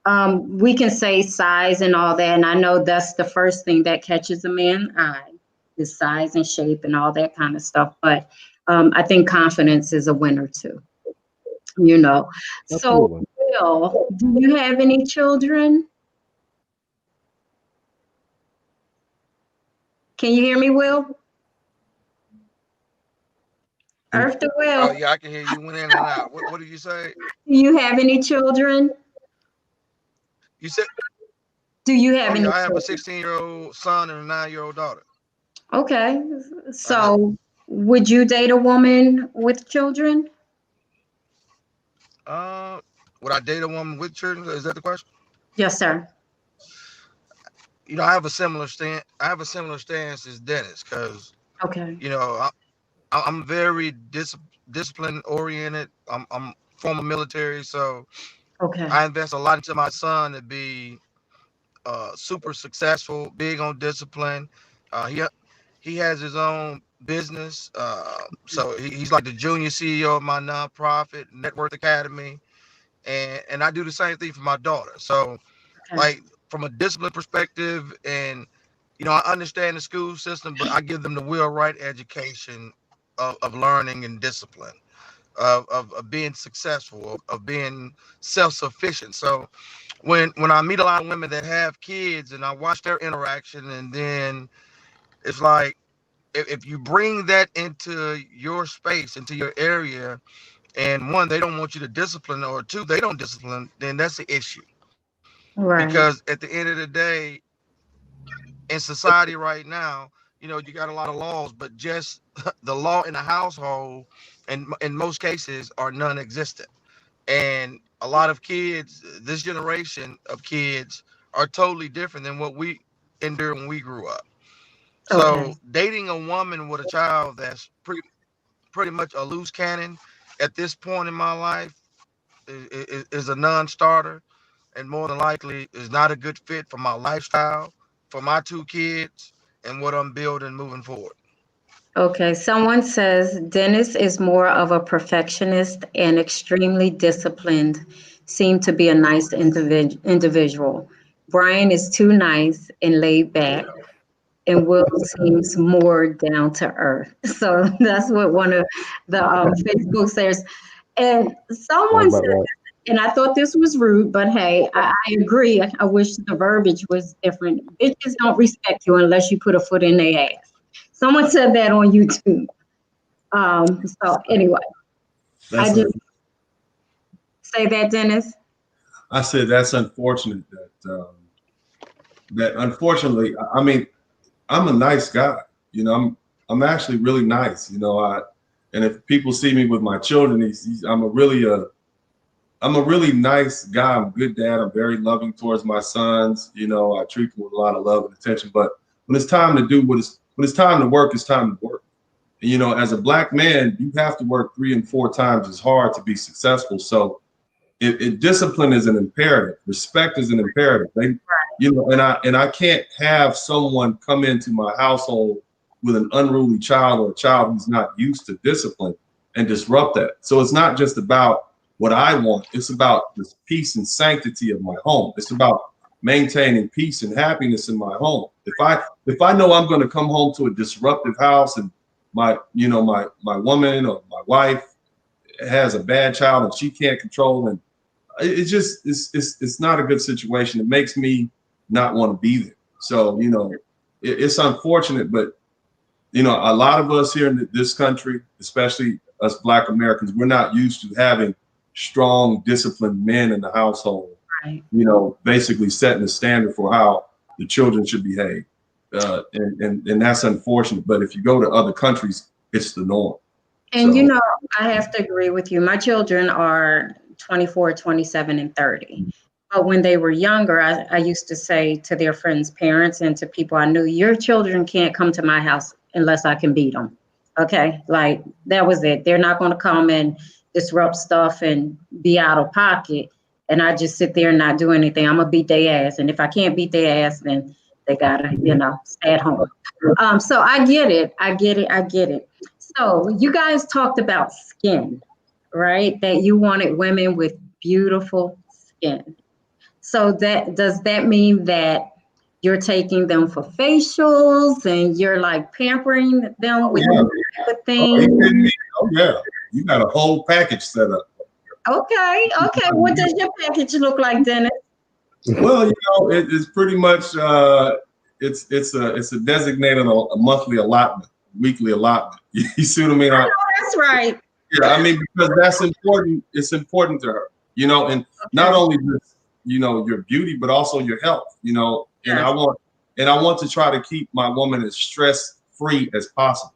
We can say size and all that, and I know that's the first thing that catches a man's eye, is size and shape and all that kind of stuff. But I think confidence is a winner too. you know. So, Absolutely. Will, do you have any children? Can you hear me, Will? Earth to Oh Will, yeah, I can hear you. Went in and out. What did you say? do you have any children? You said, Do you oh have yeah, any I have a children? 16-year-old son and a 9-year-old daughter. Okay. I have, So, would you date a woman with children? uh, would I date a woman with children? Is that the question? Yes, sir. I have a similar stand. I have a similar stance as Dennis because Okay. you know I'm very discipline oriented. I'm former military, so Okay. I invest a lot into my son to be super successful, big on discipline. He has his own business, so he's like the junior CEO of my nonprofit Net Worth Academy, and I do the same thing for my daughter. So Okay. like from a discipline perspective, and I understand the school system, but I give them the Will Wright education of learning and discipline, of being successful, of being self-sufficient. So when I meet a lot of women that have kids and I watch their interaction, and then it's like if you bring that into your space, into your area, and one, they don't want you to discipline, or two, they don't discipline, then that's the issue. Right. Because at the end of the day, in society right now, you got a lot of laws, but just the law in the household, and in most cases, are non-existent. And a lot of kids, this generation of kids, are totally different than what we endured when we grew up. Okay. So dating a woman with a child that's pretty much a loose cannon at this point in my life is a non-starter, and more than likely is not a good fit for my lifestyle, for my two kids, and what I'm building moving forward. Okay. Someone says Dennis is more of a perfectionist and extremely disciplined. Seemed to be a nice individual. Brian is too nice and laid back, and Will seems more down to earth. So that's what one of the Facebook says. And Sounds someone about said, right. and I thought this was rude, but hey, I agree. I wish the verbiage was different. Bitches don't respect you unless you put a foot in their ass. Someone said that on YouTube. So anyway, I That's just say that, Dennis. I said that's unfortunate that unfortunately, I mean, I'm a nice guy. I'm actually really nice. And if people see me with my children, I'm a really nice guy. I'm a good dad. I'm very loving towards my sons. I treat them with a lot of love and attention. But when it's time to when it's time to work, it's time to work. And, as a black man, you have to work 3 and 4 times as hard to be successful. So discipline is an imperative. Respect is an imperative. And I can't have someone come into my household with an unruly child or a child who's not used to discipline and disrupt that. So it's not just about what I want. It's about the peace and sanctity of my home. It's about maintaining peace and happiness in my home. If I know I'm going to come home to a disruptive house, and my woman or my wife has a bad child and she can't control, and it's not a good situation. It makes me not want to be there. So it's unfortunate, but a lot of us here in this country, especially us Black Americans, we're not used to having strong, disciplined men in the household. Right. Basically setting the standard for how the children should behave, and that's unfortunate. But if you go to other countries, it's the norm. And So I have to agree with you. My children are 24, 27, and 30. But when they were younger, I used to say to their friends' parents and to people I knew, your children can't come to my house unless I can beat them. Okay. Like that was it. They're not going to come and disrupt stuff and be out of pocket. And I just sit there and not do anything. I'm going to beat their ass. And if I can't beat their ass, then they got to, stay at home. So I get it. I get it. I get it. So you guys talked about skin, right? That you wanted women with beautiful skin. So does that mean that you're taking them for facials and you're like pampering them oh with yeah, that type of oh, are you thing? kidding me? Oh yeah, you got a whole package set up. Okay. Okay. What does your package look like, Dennis? Well, it's pretty much it's a designated a monthly allotment, weekly allotment. You see what I mean? That's right. Yeah, I mean, because that's important. It's important to her, and not only just your beauty, but also your health. And Yes. I want to try to keep my woman as stress free as possible.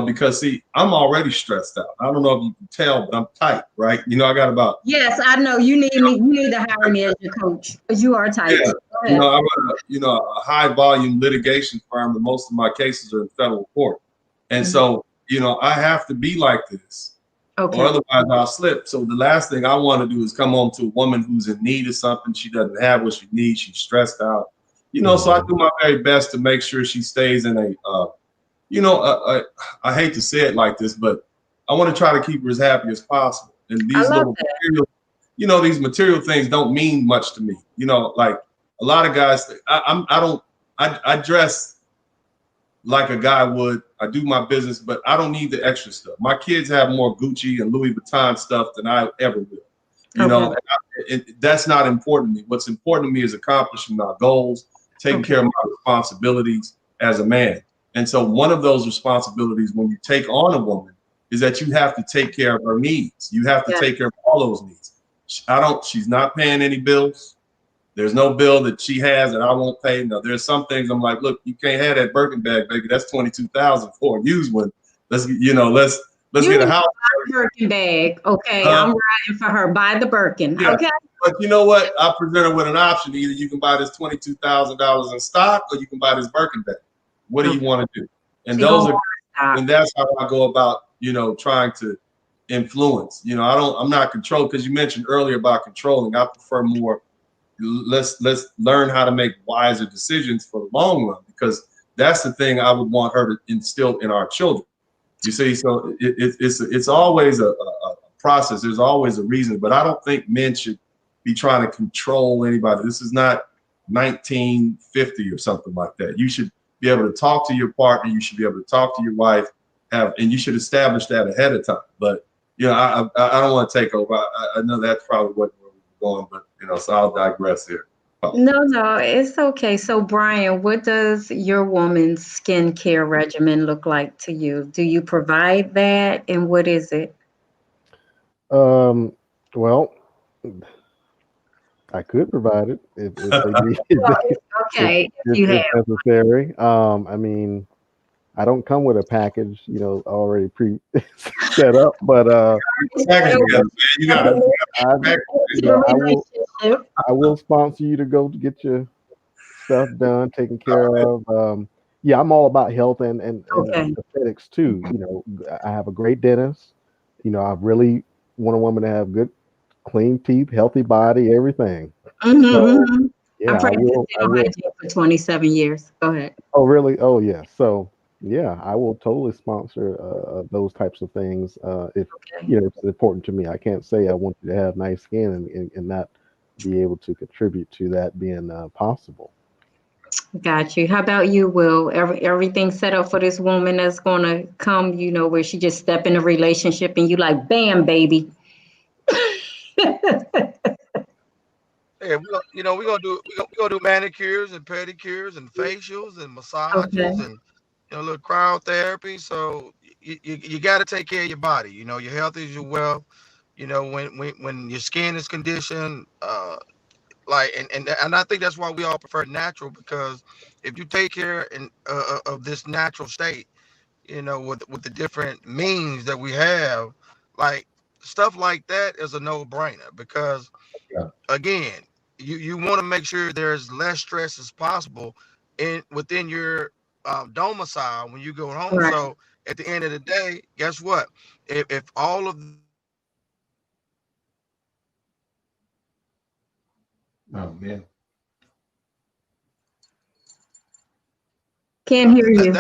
Because see, I'm already stressed out. I don't know if you can tell, but I'm tight, right? I got about Yes, I know. You need me. You need to hire me as your coach because you are tight. yeah. Go ahead. I run a high volume litigation firm, and most of my cases are in federal court, and so I have to be like this. Okay. Or otherwise I'll slip. So the last thing I want to do is come home to a woman who's in need of something. She doesn't have what she needs. She's stressed out. So I do my very best to make sure she stays in I hate to say it like this, but I want to try to keep her as happy as possible. And these little material, these material things don't mean much to me. Like a lot of guys, I dress like a guy would. I do my business, but I don't need the extra stuff. My kids have more Gucci and Louis Vuitton stuff than I ever will. That's not important to me. What's important to me is accomplishing our goals, taking care of my responsibilities as a man. And so one of those responsibilities when you take on a woman is that you have to take care of her needs. You have to take care of all those needs. She's not paying any bills. There's no bill that she has that I won't pay. No, there's some things I'm like, look, you can't have that Birkin bag, baby. That's $22,000 for a used one. Let's get a house. Birkin bag. Okay, I'm riding for her. Buy the Birkin. Yeah. Okay. But you know what? I present her with an option. Either you can buy this $22,000 in stock, or you can buy this Birkin bag. What do you want to do? And and that's how I go about, trying to influence. I'm not controlled, because you mentioned earlier about controlling. I prefer more. Let's learn how to make wiser decisions for the long run, because that's the thing I would want her to instill in our children. You see, so it's always a process. There's always a reason, but I don't think men should be trying to control anybody. This is not 1950 or something like that. You should be able to talk to your partner. You should be able to talk to your wife, and you should establish that ahead of time. But I don't want to take over. I know that's probably where we're going, but so I'll digress here. No, it's okay. So, Brian, what does your woman's skincare regimen look like to you? Do you provide that, and what is it? Well, I could provide it if necessary. I mean, I don't come with a package, already set up, but I will sponsor you to go get your stuff done, taken care of. I'm all about health and aesthetics too. I have a great dentist. I really want a woman to have good, clean teeth, healthy body, everything. So, I practiced hygiene for 27 years. Go ahead. Oh, really? Oh, yeah. So, I will totally sponsor those types of things if it's important to me. I can't say I want you to have nice skin and not be able to contribute to that being possible. Got you. How about you, Will? Everything set up for this woman that's going to come, where she just step in a relationship and you like, bam, baby. Yeah, we're gonna do manicures and pedicures and facials and massages and a little crowd therapy. So you got to take care of your body. Your health is your wealth. When your skin is conditioned, and I think that's why we all prefer natural, because if you take care of this natural state, with the different means that we have, like stuff like that is a no-brainer, because again, you want to make sure there's less stress as possible within your domicile when you go home. Right. So at the end of the day, guess what? If all of man, can't hear you.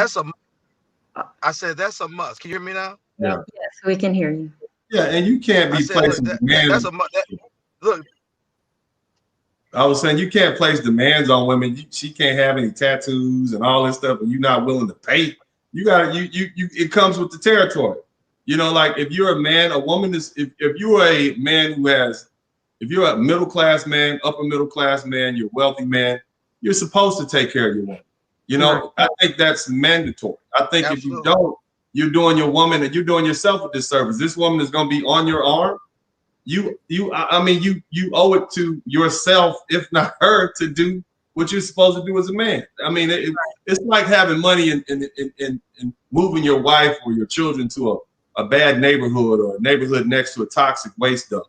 I said that's a must. Can you hear me now? Yeah. Yes, we can hear you. Yeah, and you can't be placing demands. Look. I was saying you can't place demands on women. She can't have any tattoos and all this stuff, and you're not willing to pay. You got you. It comes with the territory. You know, like if you're a man, a woman is, if you're a man who has, if you're a middle class man, upper middle class man, you're a wealthy man, you're supposed to take care of your woman. You know, I think that's mandatory. I think if you don't, you're doing your woman and you're doing yourself a disservice. This woman is going to be on your arm. I mean, you owe it to yourself, if not her, to do what you're supposed to do as a man. I mean, it's like having money and moving your wife or your children to a bad neighborhood or a neighborhood next to a toxic waste dump.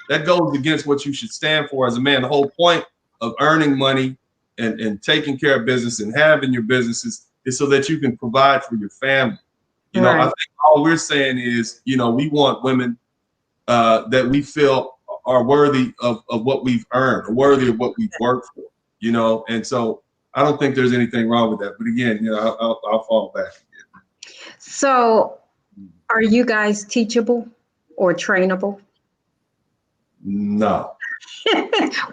That goes against what you should stand for as a man. The whole point of earning money and taking care of business and having your businesses is so that you can provide for your family. You know, I think all we're saying is, you know, we want women that we feel are worthy of what we've earned, or worthy of what we've worked for, you know. And so I don't think there's anything wrong with that. But again, you know, I'll fall back again. So are you guys teachable or trainable? No.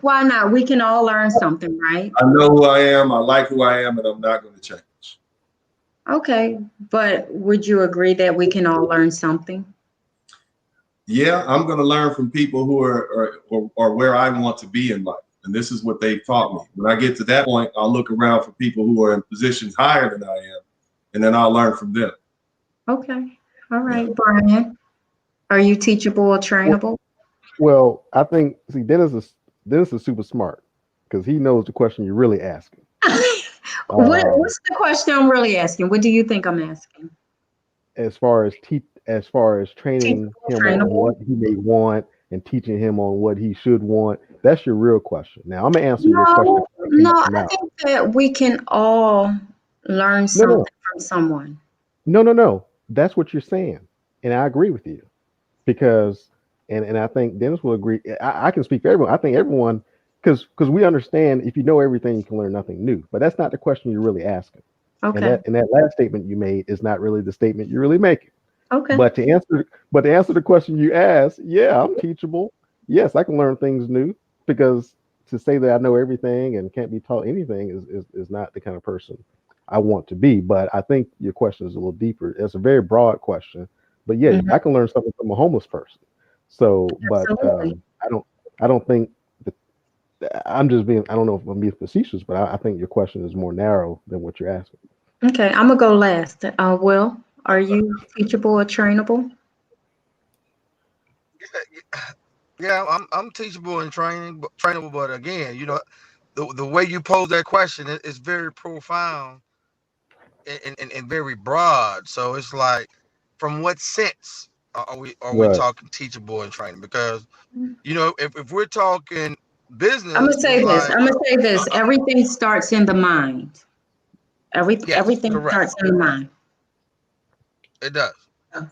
Why not? We can all learn something, right? I know who I am. I like who I am, and I'm not going to change. Okay, but would you agree that we can all learn something? Yeah, I'm going to learn from people who are where I want to be in life. And this is what they've taught me. When I get to that point, I'll look around for people who are in positions higher than I am, and then I'll learn from them. Okay. All right, yeah. Brian, are you teachable or trainable? Well, I think, see, Dennis is super smart because he knows the question you're really asking. What's the question I'm really asking? What do you think I'm asking? As far as training him on what he may want and teaching him on what he should want, that's your real question. Now I'm gonna answer your question. No, I think that we can all learn something from someone. No. That's what you're saying, and I agree with you because, and I think Dennis will agree. I can speak for everyone. I think everyone, because we understand if you know everything, you can learn nothing new. But that's not the question you're really asking. Okay. And that last statement you made is not really the statement you're really making. Okay. But to answer the question you asked, yeah, I'm teachable. Yes, I can learn things new, because to say that I know everything and can't be taught anything is not the kind of person I want to be. But I think your question is a little deeper. It's a very broad question. But yeah, I can learn something from a homeless person. So, but I don't think that I'm just being, I don't know if I'm being facetious, but I think your question is more narrow than what you're asking. Okay, I'm gonna go last. Will, are you teachable or trainable? Yeah, I'm teachable and trainable, but again, you know, the way you pose that question is very profound and very broad. So it's like, from what sense are we talking teachable and training? Because, you know, if we're talking business, I'm gonna say this. Everything starts in the mind. Everything starts in the mind. It does.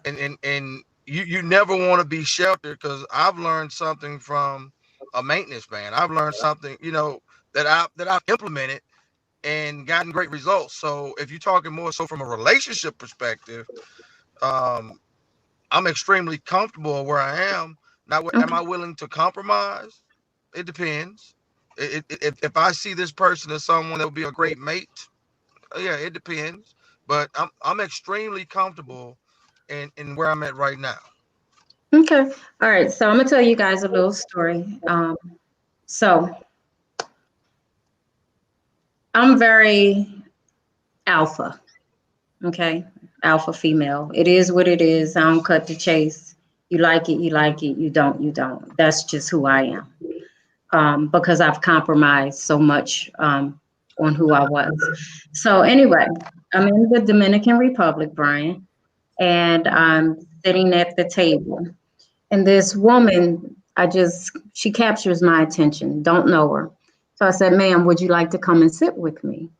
And you never want to be sheltered, because I've learned something from a maintenance man. I've learned something, you know, that I've implemented and gotten great results. So if you're talking more so from a relationship perspective, I'm extremely comfortable where I am. Now, am I willing to compromise? It depends. If I see this person as someone that would be a great mate, yeah, it depends. But I'm extremely comfortable in where I'm at right now. Okay. All right. So I'm gonna tell you guys a little story. So I'm very alpha. Okay. Alpha female. It is what it is. I don't cut the chase. You like it, you like it. You don't, you don't. That's just who I am. Because I've compromised so much on who I was. So anyway, I'm in the Dominican Republic, Brian, and I'm sitting at the table. And this woman, she captures my attention. Don't know her. So I said, ma'am, would you like to come and sit with me?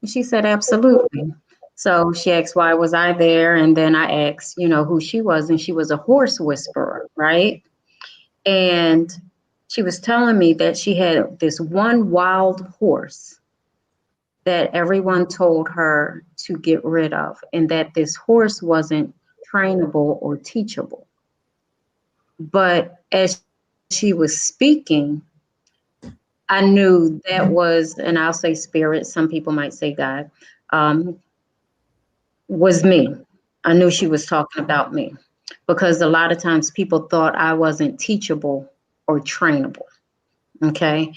And she said, absolutely. So she asked, why was I there? And then I asked, you know, who she was. And she was a horse whisperer, right? And she was telling me that she had this one wild horse that everyone told her to get rid of, and that this horse wasn't trainable or teachable. But as she was speaking, I knew that was, and I'll say spirit, some people might say God, was me. I knew she was talking about me. because a lot of times people thought I wasn't teachable or trainable. Okay.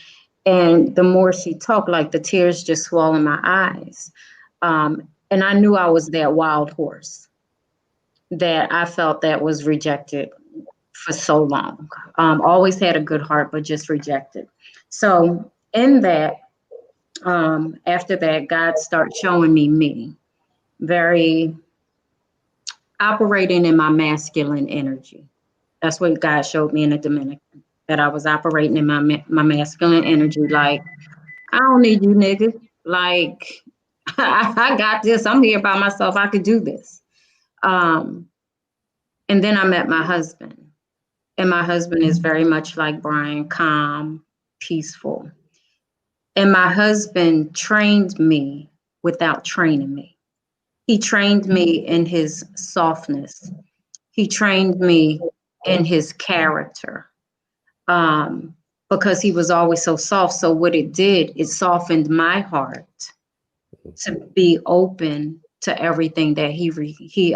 And the more she talked, like the tears just swell in my eyes. And I knew I was that wild horse that I felt that was rejected for so long. Always had a good heart, but just rejected. So in that, after that, God started showing me very operating in my masculine energy. That's what God showed me in the Dominican, that I was operating in my masculine energy. Like, I don't need you, nigga. Like, I got this. I'm here by myself. I could do this. Um, and then I met my husband. And my husband is very much like Brian, calm, peaceful. And my husband trained me without training me. He trained me in his softness. He trained me in his character, because he was always so soft. So what it did, it softened my heart to be open to everything that he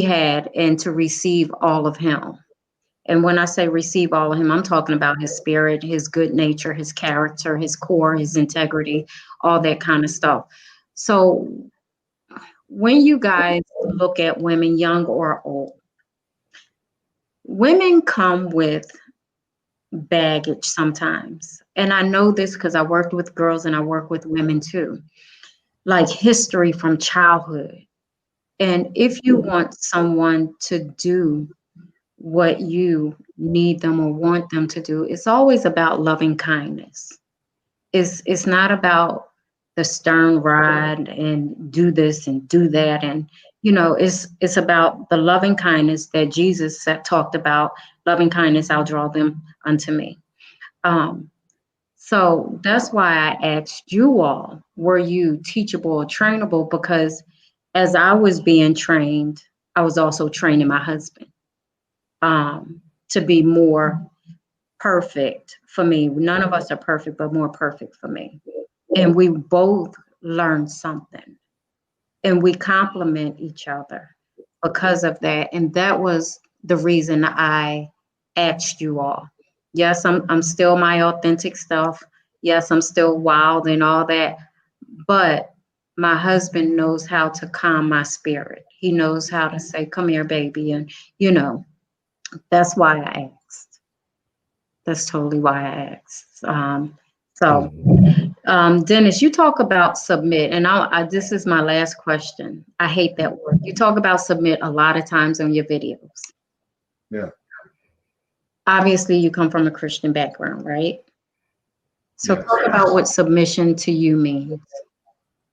had, and to receive all of him. And when I say receive all of him, I'm talking about his spirit, his good nature, his character, his core, his integrity, all that kind of stuff. So when you guys look at women, young or old, women come with baggage sometimes. And I know this because I worked with girls and I work with women too, like history from childhood. And if you want someone to do what you need them or want them to do, it's always about loving kindness. It's not about the stern rod and do this and do that. And it's about the loving kindness that Jesus talked about. Loving kindness, I'll draw them unto me. So that's why I asked you all, were you teachable or trainable? Because as I was being trained, I was also training my husband, to be more perfect for me. None of us are perfect, but more perfect for me. And we both learn something, and we complement each other because of that. And that was the reason I asked you all. Yes, I'm still my authentic self. Yes, I'm still wild and all that. But my husband knows how to calm my spirit. He knows how to say, come here, baby. And, that's why I asked. That's totally why I asked. So, Dennis, you talk about submit, and this is my last question. I hate that word. You talk about submit a lot of times on your videos. Yeah. Obviously, you come from a Christian background, right? So Yes. talk about what submission to you means.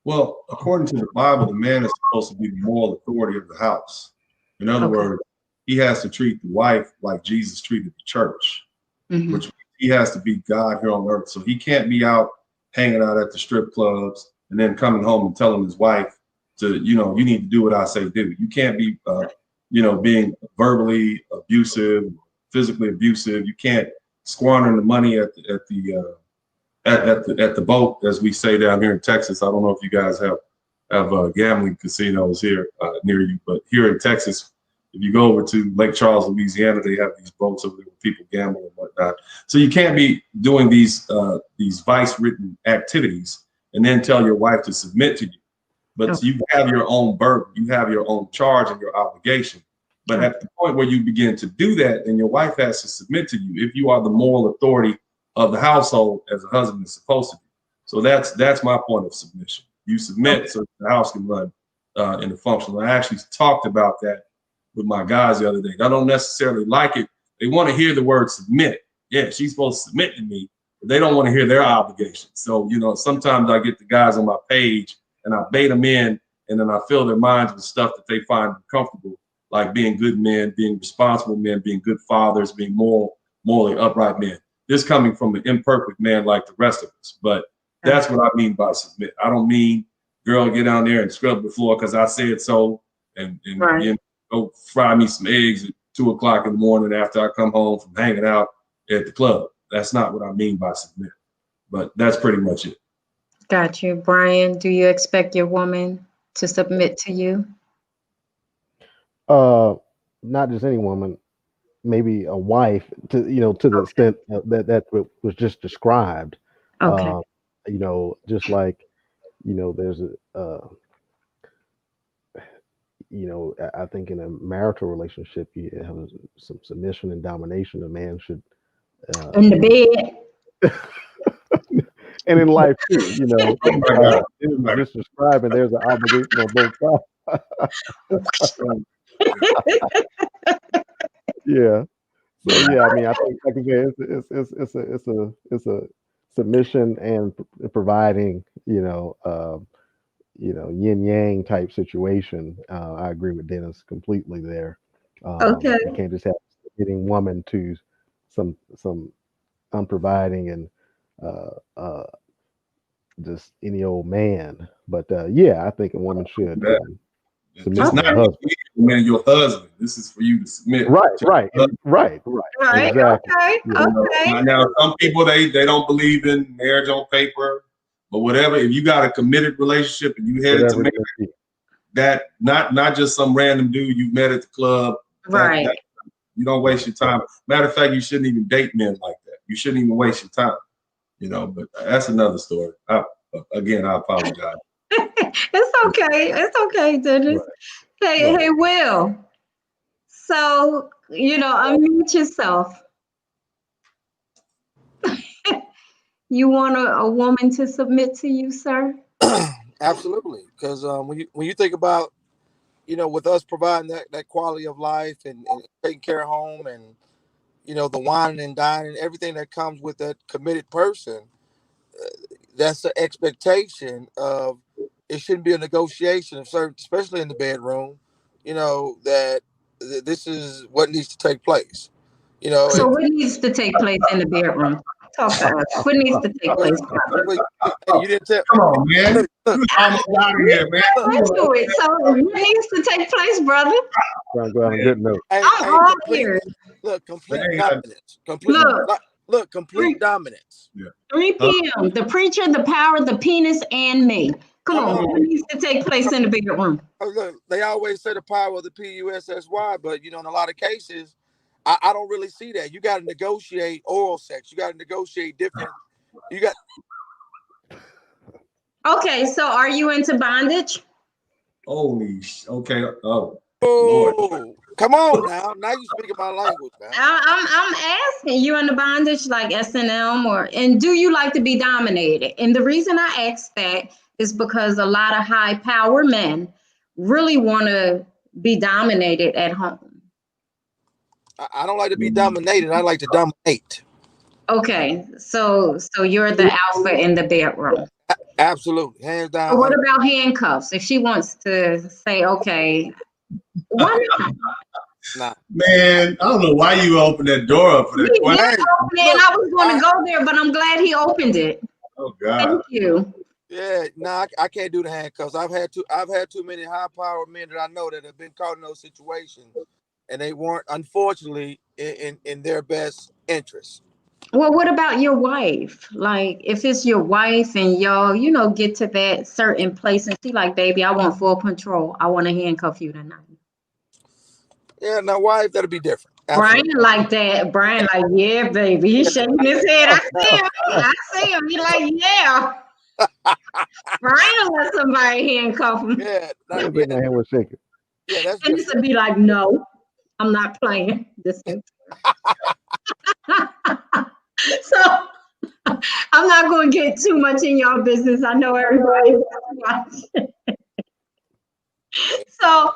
Well, according to the Bible, the man is supposed to be the moral authority of the house. In other words, he has to treat the wife like Jesus treated the church, which means he has to be God here on earth. So he can't be out hanging out at the strip clubs and then coming home and telling his wife to, you need to do what I say do. You can't be, being verbally abusive, physically abusive. You can't squander the money at the boat, as we say down here in Texas. I don't know if you guys have gambling casinos here near you, but here in Texas, if you go over to Lake Charles, Louisiana, they have these boats over there where people gamble and whatnot. So you can't be doing these vice-ridden activities and then tell your wife to submit to you. But you have your own burden, you have your own charge and your obligation. But at the point where you begin to do that, then your wife has to submit to you if you are the moral authority of the household, as a husband is supposed to be. So that's my point of submission. You submit so the house can run in a functional. I actually talked about that with my guys the other day. I don't necessarily like it. They want to hear the word submit. Yeah, she's supposed to submit to me, but they don't want to hear their obligations. So, sometimes I get the guys on my page and I bait them in, and then I fill their minds with stuff that they find comfortable, like being good men, being responsible men, being good fathers, being morally upright men. This coming from an imperfect man like the rest of us. But that's what I mean by submit. I don't mean, girl, get down there and scrub the floor because I said so, and go fry me some eggs at 2 o'clock in the morning after I come home from hanging out at the club. That's not what I mean by submit. But that's pretty much it. Got you. Brian, do you expect your woman to submit to you? not just any woman, maybe a wife, to the extent that was just described. Okay. Uh, just like, there's I think in a marital relationship, you have some submission and domination. A man should, In the bed. and in life too, Oh my God. it was just describing there's an obligation on both sides. Yeah. So yeah, I mean, I think, like I said, it's a submission and providing, yin yang type situation. I agree with Dennis completely there. Okay. You can't just have a getting woman to some unproviding and uh, just any old man. But yeah, I think a woman should That- submit It's to not her husband. man, your husband. This is for you to submit. Right, to right, your right, Right. exactly. Okay. Yeah. Okay. Now, some people they don't believe in marriage on paper, but whatever. If you got a committed relationship and you headed to Whatever it marriage, may be. that not just some random dude you met at the club. Right. That you don't waste your time. Matter of fact, you shouldn't even date men like that. You shouldn't even waste your time. But that's another story. Again, I apologize. It's okay. It's okay, Dennis. Right. Hey, Right. hey, Will. So, unmute yourself. You want a woman to submit to you, sir? Absolutely, because when you think about, with us providing that quality of life and taking care of home and the wine and dining, everything that comes with that committed person, that's the expectation of. It shouldn't be a negotiation of certain, especially in the bedroom. That this is what needs to take place. So, what needs to take place in the bedroom? Talk to us. What needs to take place, brother? Hey, you didn't tell. Come on, man. Look, You almost out of here, man. Into it. So, what needs to take place, brother? Trying to go on a good note. hey, I'm all complete, ears. look, complete Hey, dominance. Complete, Look, complete dominance. 3 p.m. The preacher, the power, the penis, and me. Come on. What needs to take place in the bedroom? Look, they always say the power of the PUSSY, but in a lot of cases, I don't really see that. You got to negotiate oral sex. You got to negotiate different. You got. Okay, so are you into bondage? Okay. Oh, Lord. Oh, come on now! Now you speaking my language, man. I'm asking you into bondage like S&M and do you like to be dominated? And the reason I ask that is because a lot of high power men really want to be dominated at home. I don't like to be dominated. I like to dominate. Okay, so you're the alpha in the bedroom. Absolutely, hands down. So what about handcuffs? If she wants to say, okay, why not? Nah. Man, I don't know why you opened that door up for that He question. did open it, and I was going to go there, but I'm glad he opened it. Oh God. Thank you. Yeah, nah, I can't do the handcuffs. I've had too many high-powered men that I know that have been caught in those situations, and they weren't, unfortunately, in their best interest. Well, what about your wife? Like, if it's your wife and y'all, get to that certain place and she like, baby, I want full control. I want to handcuff you tonight. Yeah, now wife, that'll be different. Brian Absolutely. like that. Brian like, yeah, baby. He's shaking his head. I see him. He like, yeah. Brian let somebody handcuff him. Yeah, I think my hand was shaking. yeah, that's And different. to be like, no, I'm not playing this. So I'm not going to get too much in y'all business. I know everybody wants to watch. So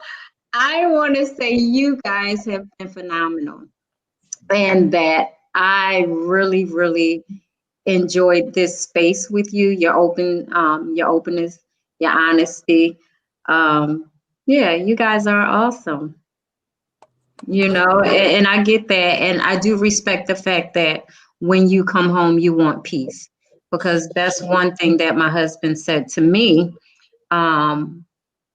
I want to say you guys have been phenomenal, and that I really, really enjoyed this space with you. Your openness, your honesty. Yeah, you guys are awesome. And I get that, and I do respect the fact that when you come home, you want peace, because that's one thing that my husband said to me.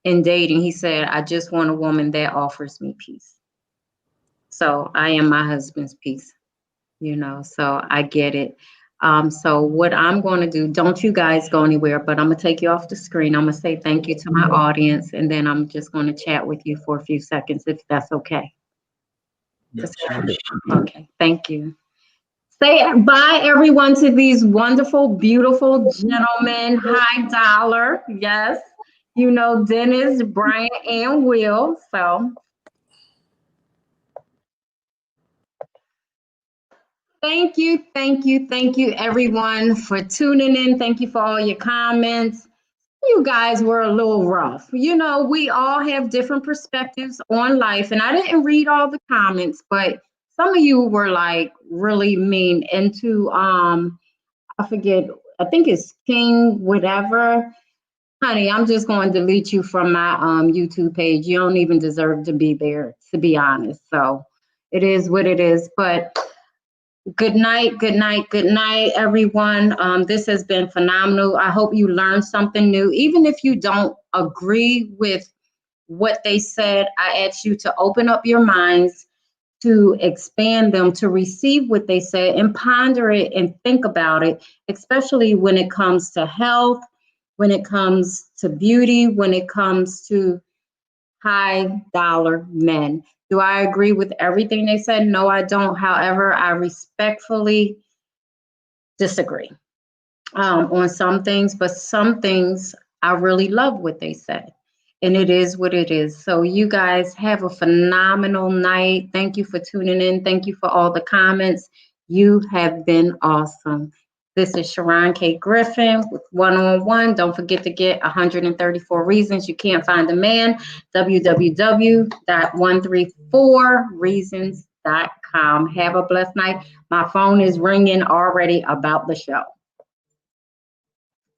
In dating, he said, I just want a woman that offers me peace. So I am my husband's peace, so I get it. So what I'm going to do, don't you guys go anywhere, but I'm going to take you off the screen. I'm going to say thank you to my audience, and then I'm just going to chat with you for a few seconds, if that's okay. Okay, thank you. Say bye, everyone, to these wonderful, beautiful gentlemen, high dollar. Yes, you know, Dennis, Brian, and Will. So thank you, thank you, thank you, everyone, for tuning in. Thank you for all your comments. You guys were a little rough. You know, we all have different perspectives on life, and I didn't read all the comments, but some of you were like really mean into I forget, I think it's King whatever. Honey, I'm just going to delete you from my YouTube page. You don't even deserve to be there, to be honest. So it is what it is. But good night, good night, good night, everyone. This has been phenomenal. I hope you learned something new. Even if you don't agree with what they said, I ask you to open up your minds, to expand them, to receive what they said and ponder it and think about it, especially when it comes to health, when it comes to beauty, when it comes to high dollar men. Do I agree with everything they said? No, I don't. However, I respectfully disagree on some things, but some things I really love what they said. And it is what it is. So you guys have a phenomenal night. Thank you for tuning in. Thank you for all the comments. You have been awesome. This is Sharon K. Griffin with One on One. Don't forget to get 134 Reasons You Can't Find a Man. www.134reasons.com. Have a blessed night. My phone is ringing already about the show.